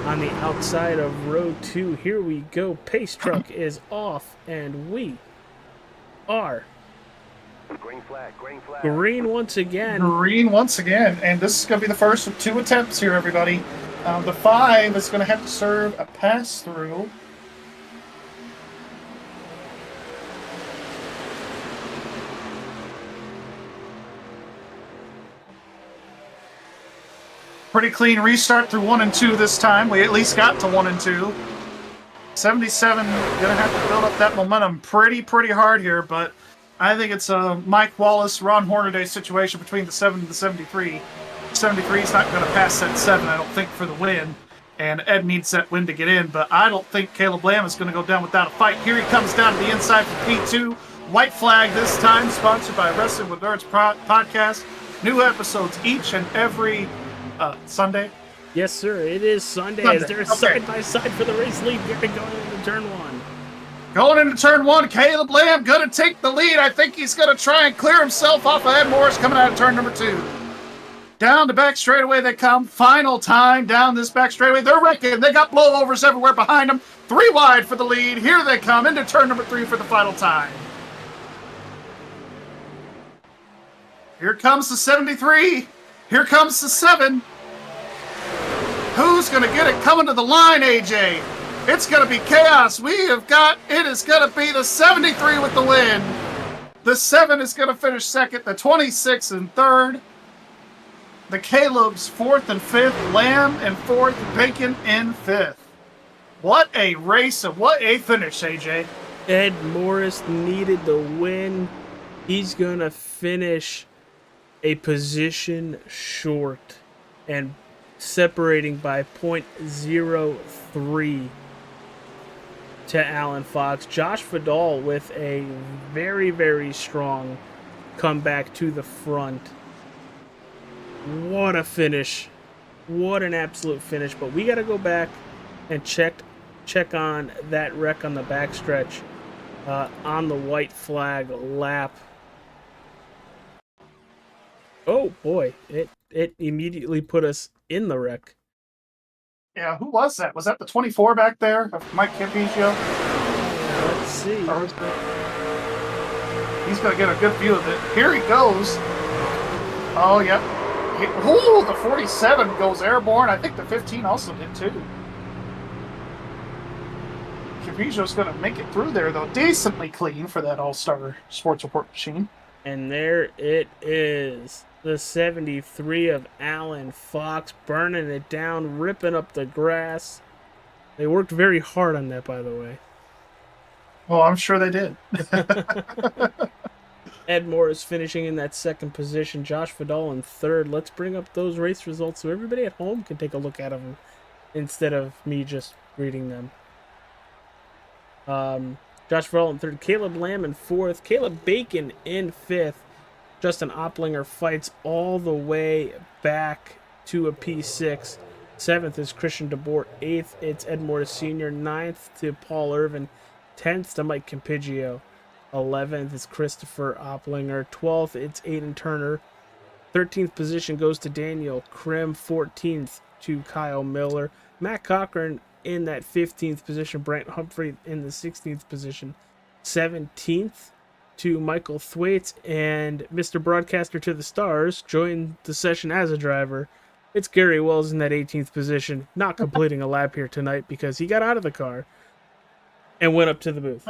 on the outside of row 2. Here we go. Pace truck is off, and we are green flag. Green once again. Green once again. And this is going to be the first of 2 attempts here, everybody. The 5 is going to have to serve a pass-through. Pretty clean restart through 1 and 2 this time. We at least got to 1 and 2. 77 going to have to build up that momentum pretty hard here, but I think it's a Mike Wallace, Ron Hornaday situation between the 7 and the 73. 73 is not going to pass that 7, I don't think, for the win. And Ed needs that win to get in, but I don't think Caleb Lamb is going to go down without a fight. Here he comes down to the inside for P2. White flag this time, sponsored by Wrestling with Nerds podcast. New episodes each and every Sunday. Yes, sir. It is Sunday. As they're side-by-side for the race lead. Going into turn 1. Going into turn 1, Caleb Lamb going to take the lead. I think he's going to try and clear himself off of Ed Morris coming out of turn number 2. Down the back straightaway they come. Final time down this back straightaway. They're wrecking. They got blowovers everywhere behind them. 3 wide for the lead. Here they come into turn number 3 for the final time. Here comes the 73. Here comes the 7. Who's going to get it coming to the line, AJ? It's going to be chaos. It is going to be the 73 with the win. The 7 is going to finish second. The 26 in third. The Caleb's 4th and 5th. Lamb in 4th. Bacon in 5th. What a race and what a finish, AJ. Ed Morris needed the win. He's going to finish a position short and separating by 0.03 to Alan Fox. Josh Fadal with a very strong comeback to the front. What a finish. What an absolute finish. But we got to go back and check on that wreck on the backstretch on the white flag lap. Oh boy, it immediately put us in the wreck. Yeah, who was that? Was that the 24 back there of Mike Campigio? Let's see. He's going to get a good view of it. Here he goes. Oh, yep. Ooh, the 47 goes airborne. I think the 15 also did too. Capizzo's going to make it through there, though. Decently clean for that All-Star Sports Report machine. And there it is. The 73 of Alan Fox burning it down, ripping up the grass. They worked very hard on that, by the way. Oh, I'm sure they did. Ed Morris finishing in that second position. Josh Vidal in third. Let's bring up those race results so everybody at home can take a look at them instead of me just reading them. Josh Vidal in third. Caleb Lamb in fourth. Caleb Bacon in fifth. Justin Opplinger fights all the way back to a P6. Seventh is Christian DeBoer. Eighth, it's Ed Morris Sr. Ninth to Paul Irvin. 10th to Mike Campiggio. 11th is Christopher Opplinger. 12th, it's Aiden Turner. 13th position goes to Daniel Krim. 14th to Kyle Miller. Matt Cochran in that 15th position. Brant Humphrey in the 16th position. 17th to Michael Thwaites. And Mr. Broadcaster to the Stars joined the session as a driver. It's Gary Wells in that 18th position, not completing a lap here tonight because he got out of the car and went up to the booth.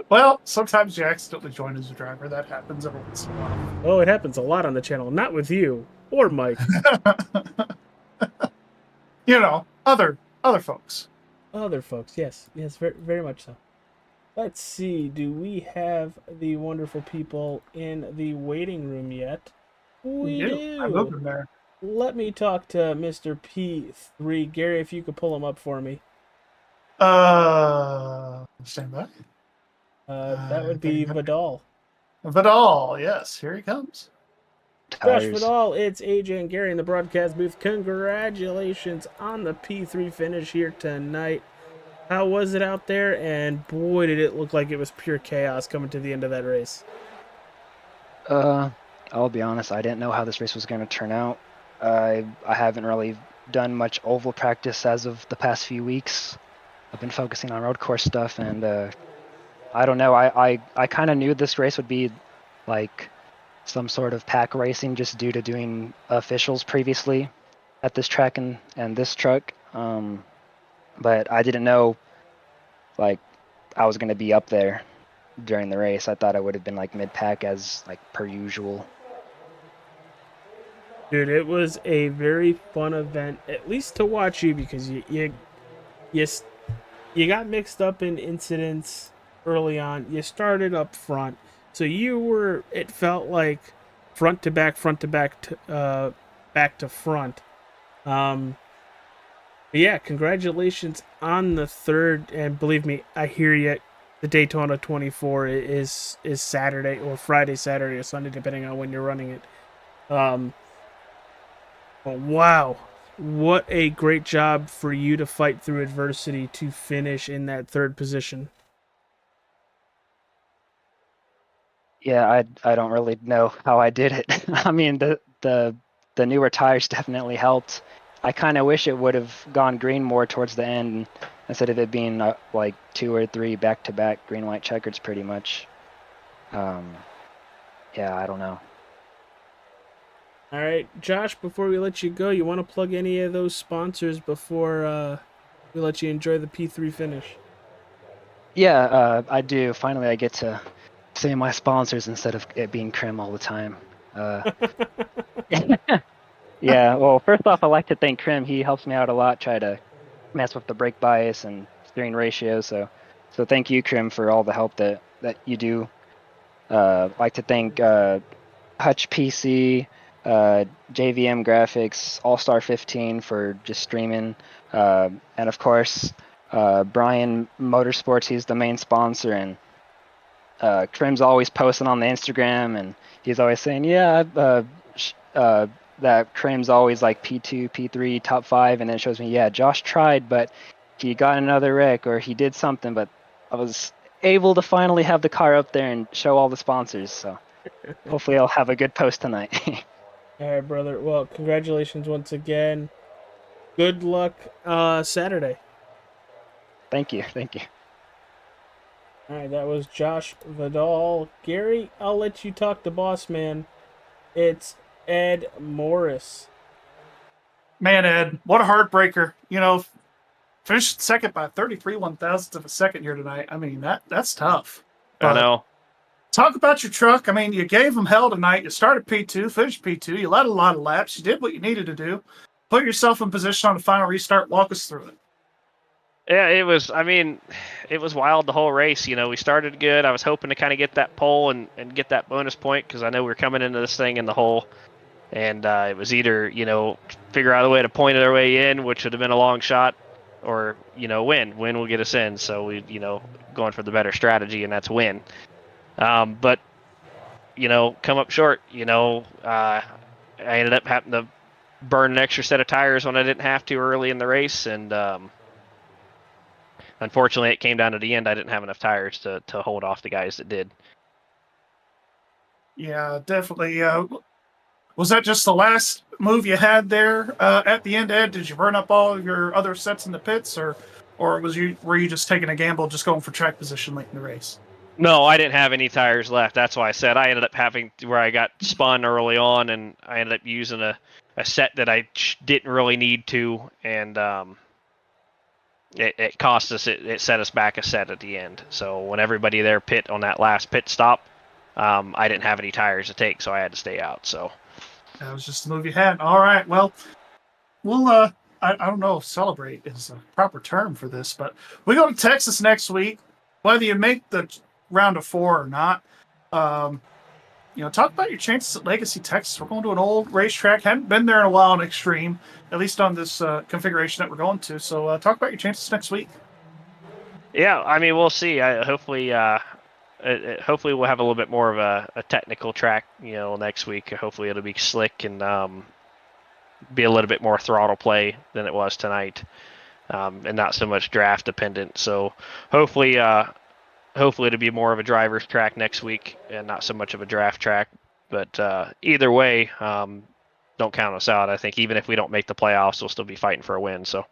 Well, sometimes you accidentally join as a driver. That happens every once in a while. Oh, it happens a lot on the channel. Not with you or Mike. You know, other folks. Other folks, yes. Yes, very, very much so. Let's see. Do we have the wonderful people in the waiting room yet? We do. I'm open there. Let me talk to Mr. P3. Gary, if you could pull him up for me. Stand by. That would be Vidal. Vidal, yes. Here he comes. Josh Vidal, it's AJ and Gary in the broadcast booth. Congratulations on the P3 finish here tonight. How was it out there? And boy, did it look like it was pure chaos coming to the end of that race. I'll be honest, I didn't know how this race was going to turn out. I haven't really done much oval practice as of the past few weeks. I've been focusing on road course stuff, and I don't know. I kind of knew this race would be like some sort of pack racing just due to doing officials previously at this track and this truck. But I didn't know like I was going to be up there during the race. I thought I would have been like mid-pack as like per usual. Dude, it was a very fun event, at least to watch you, because you got mixed up in incidents early on. You started up front, so you were, it felt like front to back to back to front. But yeah, congratulations on the third, and believe me, I hear you. The Daytona 24 is Saturday or Friday, Saturday, or Sunday, depending on when you're running it. But wow, what a great job for you to fight through adversity to finish in that third position. Yeah, I don't really know how I did it. I mean, the newer tires definitely helped. I kind of wish it would have gone green more towards the end instead of it being like 2 or 3 back-to-back green-white checkers pretty much. Yeah, I don't know. All right, Josh, before we let you go, you want to plug any of those sponsors before we let you enjoy the P3 finish? Yeah, I do. Finally, I get to say my sponsors instead of it being Krim all the time. Yeah, well, first off, I'd like to thank Krim. He helps me out a lot, try to mess with the brake bias and steering ratio. So thank you, Krim, for all the help that you do. I'd like to thank Hutch PC, JVM Graphics, All-Star 15 for just streaming, and of course Brian Motorsports. He's the main sponsor, and Krim's always posting on the Instagram, and he's always saying, yeah, that Krim's always like P2, P3, top 5, and then it shows me, yeah, Josh tried, but he got another wreck, or he did something, but I was able to finally have the car up there and show all the sponsors, so hopefully I'll have a good post tonight. All right, brother. Well, congratulations once again. Good luck Saturday. Thank you. All right, that was Josh Vidal. Gary, I'll let you talk to boss man. It's Ed Morris. Man, Ed, what a heartbreaker. You know, finished second by 33 1/1000th of a second here tonight. I mean, that's tough. I know. Talk about your truck. I mean, you gave them hell tonight. You started P2, finished P2. You led a lot of laps. You did what you needed to do. Put yourself in position on the final restart. Walk us through it. Yeah, it was wild the whole race. You know, we started good. I was hoping to kind of get that pole and get that bonus point because I know we were coming into this thing in the hole. And it was either, you know, figure out a way to point our way in, which would have been a long shot, or, you know, win. Win will get us in. So we, you know, going for the better strategy, and that's win. But, you know, come up short. You know, I ended up having to burn an extra set of tires when I didn't have to early in the race. And unfortunately, it came down to the end. I didn't have enough tires to hold off the guys that did. Yeah, definitely. Was that just the last move you had there at the end, Ed? Did you burn up all of your other sets in the pits, or were you just taking a gamble, just going for track position late in the race? No, I didn't have any tires left. That's why I said I ended up having where I got spun early on, and I ended up using a set that I didn't really need to, and it cost us. It set us back a set at the end. So when everybody there pit on that last pit stop, I didn't have any tires to take, so I had to stay out. So. That was just the move you had. All right. Well, we'll, I don't know if celebrate is a proper term for this, but we go to Texas next week. Whether you make the round of 4 or not, you know, talk about your chances at Legacy, Texas. We're going to an old racetrack. Haven't been there in a while in Extreme, at least on this configuration that we're going to. So talk about your chances next week. Yeah, I mean, we'll see. Hopefully we'll have a little bit more of a technical track, you know, next week. Hopefully it'll be slick and be a little bit more throttle play than it was tonight, and not so much draft dependent. So hopefully it'll be more of a driver's track next week and not so much of a draft track. But either way, don't count us out. I think even if we don't make the playoffs, we'll still be fighting for a win. So.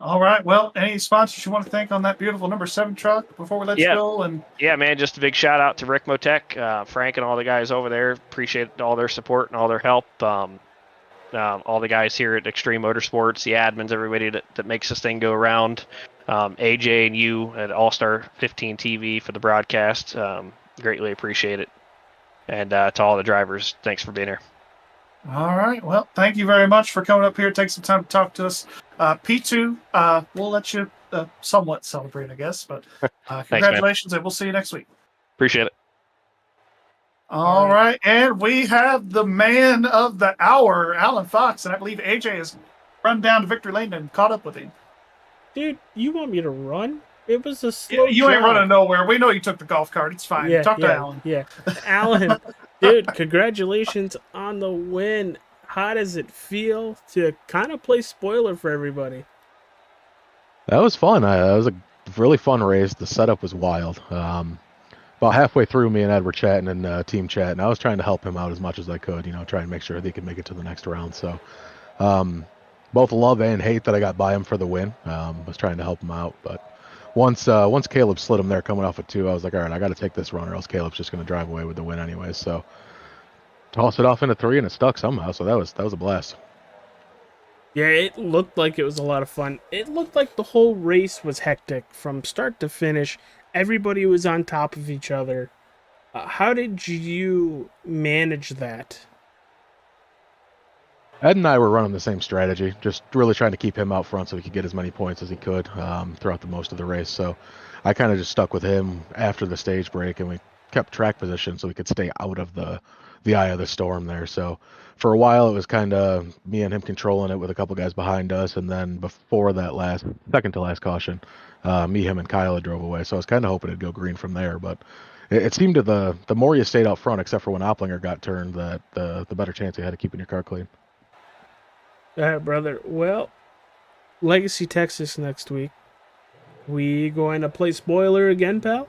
All right. Well, any sponsors you want to thank on that beautiful number 7 truck before we let you go? And Yeah, man, just a big shout out to RICMOTECH, Frank and all the guys over there. Appreciate all their support and all their help. All the guys here at Extreme Motorsports, the admins, everybody that makes this thing go around. AJ and you at All-Star 15 TV for the broadcast. Greatly appreciate it. And to all the drivers, thanks for being here. all right. Well, thank you very much for coming up here. Take some time to talk to us. P2, we'll let you somewhat celebrate, I guess. But congratulations, and we'll see you next week. Appreciate it. All right. And we have the man of the hour, Alan Fox. And I believe AJ has run down to Victory Lane and caught up with him. Dude, you want me to run? It was a slow You ain't drive. running nowhere. We know you took the golf cart. It's fine. Talk to Alan. Yeah, Alan, dude, congratulations on the win. How does it feel to kind of play spoiler for everybody? That was fun. That was a really fun race. The setup was wild. About halfway through, me and Ed were chatting in team chat, and I was trying to help him out as much as I could, you know, try and make sure they could make it to the next round. So both love and hate that I got by him for the win. Was trying to help him out, but once Caleb slid him there coming off of 2, I was like, all right, I got to take this run or else Caleb's just going to drive away with the win anyway. So toss it off into 3 and it stuck somehow. So that was a blast. Yeah, it looked like it was a lot of fun. It looked like the whole race was hectic from start to finish. Everybody was on top of each other. How did you manage that? Ed and I were running the same strategy, just really trying to keep him out front so he could get as many points as he could throughout the most of the race. So I kind of just stuck with him after the stage break, and we kept track position so we could stay out of the eye of the storm there. So for a while, it was kind of me and him controlling it with a couple guys behind us, and then before that second to last caution, me, him, and Kyle drove away. So I was kind of hoping it'd go green from there, but it seemed to the more you stayed out front, except for when Opplinger got turned, that the better chance you had of keeping your car clean. All right, brother. Well, Legacy, Texas next week. We going to play spoiler again, pal?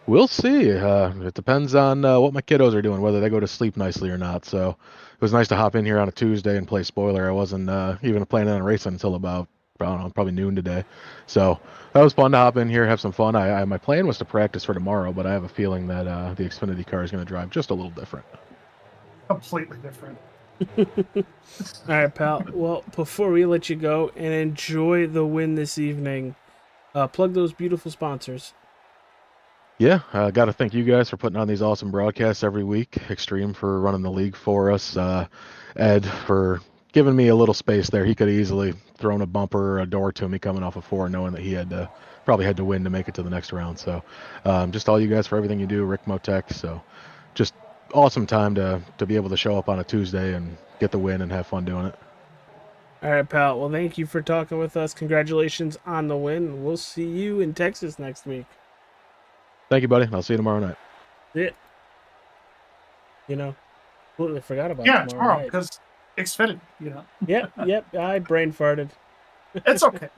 We'll see. It depends on what my kiddos are doing, whether they go to sleep nicely or not. So it was nice to hop in here on a Tuesday and play spoiler. I wasn't even planning on racing until about I don't know, probably noon today. So that was fun to hop in here, have some fun. My plan was to practice for tomorrow, but I have a feeling that the Xfinity car is going to drive just a little different. Completely different. All right, pal. Well, before we let you go and enjoy the win this evening, plug those beautiful sponsors. Yeah, I got to thank you guys for putting on these awesome broadcasts every week. Extreme for running the league for us. Ed for giving me a little space there. He could have easily thrown a bumper or a door to me coming off of 4, knowing that he had probably had to win to make it to the next round. So just all you guys for everything you do, RICMOTECH. So just awesome time to be able to show up on a Tuesday and get the win and have fun doing it. All right, pal. Well, thank you for talking with us. Congratulations on the win. We'll see you in Texas next week. Thank you, buddy. I'll see you tomorrow night. Yeah. You know, completely forgot about tomorrow night. because Xfinity, you know. Yep. I brain farted. It's okay.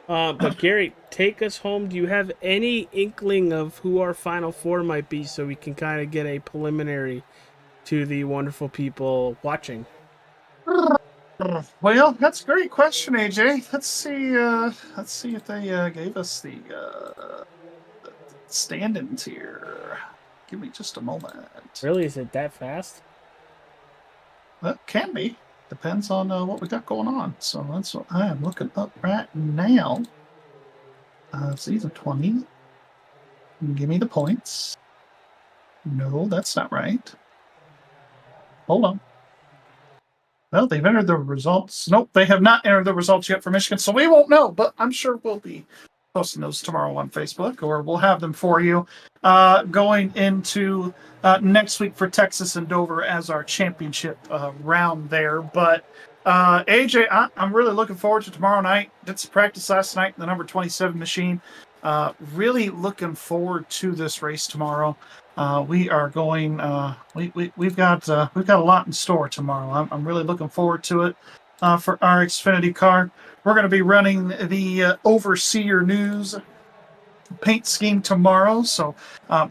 But Gary, take us home. Do you have any inkling of who our Final Four might be so we can kind of get a preliminary to the wonderful people watching? Well, that's a great question, AJ. Let's see if they gave us the stand-ins here. Give me just a moment. Really? Is it that fast? Well, can be. Depends on what we got going on. So that's what I am looking up right now. Season 20. Give me the points. No, that's not right. Hold on. Well, they've entered the results. Nope, they have not entered the results yet for Michigan, so we won't know, but I'm sure we'll be posting those tomorrow on Facebook, or we'll have them for you going into next week for Texas and Dover as our championship round there. But AJ, I'm really looking forward to tomorrow night. Did some practice last night in the number 27 machine. Really looking forward to this race tomorrow. We are going. We've got a lot in store tomorrow. I'm really looking forward to it. For our Xfinity car, we're going to be running the Overseer News paint scheme tomorrow, so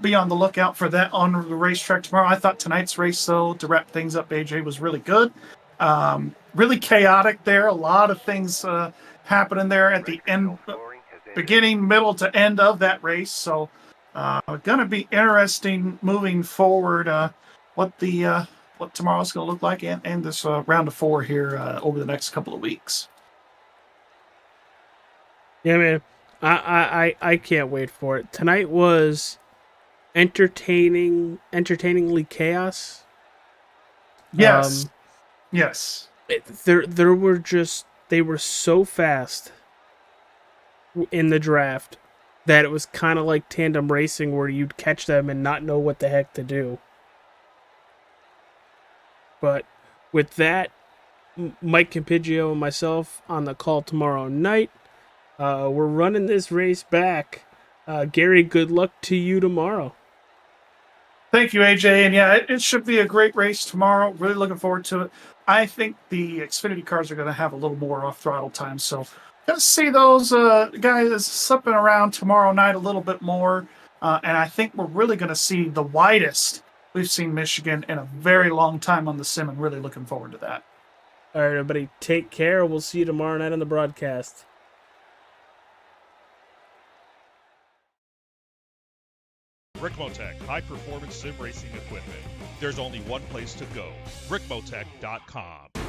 be on the lookout for that on the racetrack tomorrow. I thought tonight's race, though, to wrap things up, AJ, was really good. Really chaotic there. A lot of things happening there at the end, beginning, middle to end of that race. So going to be interesting moving forward what tomorrow's going to look like and this round of 4 here over the next couple of weeks. Yeah, man. I can't wait for it. Tonight was entertainingly chaos. Yes. Yes. There were they were so fast in the draft that it was kind of like tandem racing where you'd catch them and not know what the heck to do. But with that, Mike Campigio and myself on the call tomorrow night. We're running this race back. Gary, good luck to you tomorrow. Thank you, AJ. And yeah, it should be a great race tomorrow. Really looking forward to it. I think the Xfinity cars are going to have a little more off-throttle time. So going to see those guys slipping around tomorrow night a little bit more. And I think we're really going to see the widest we've seen Michigan in a very long time on the sim, and really looking forward to that. All right, everybody, take care. We'll see you tomorrow night on the broadcast. RICMOTECH, high-performance sim racing equipment. There's only one place to go, RICMOTECH.com.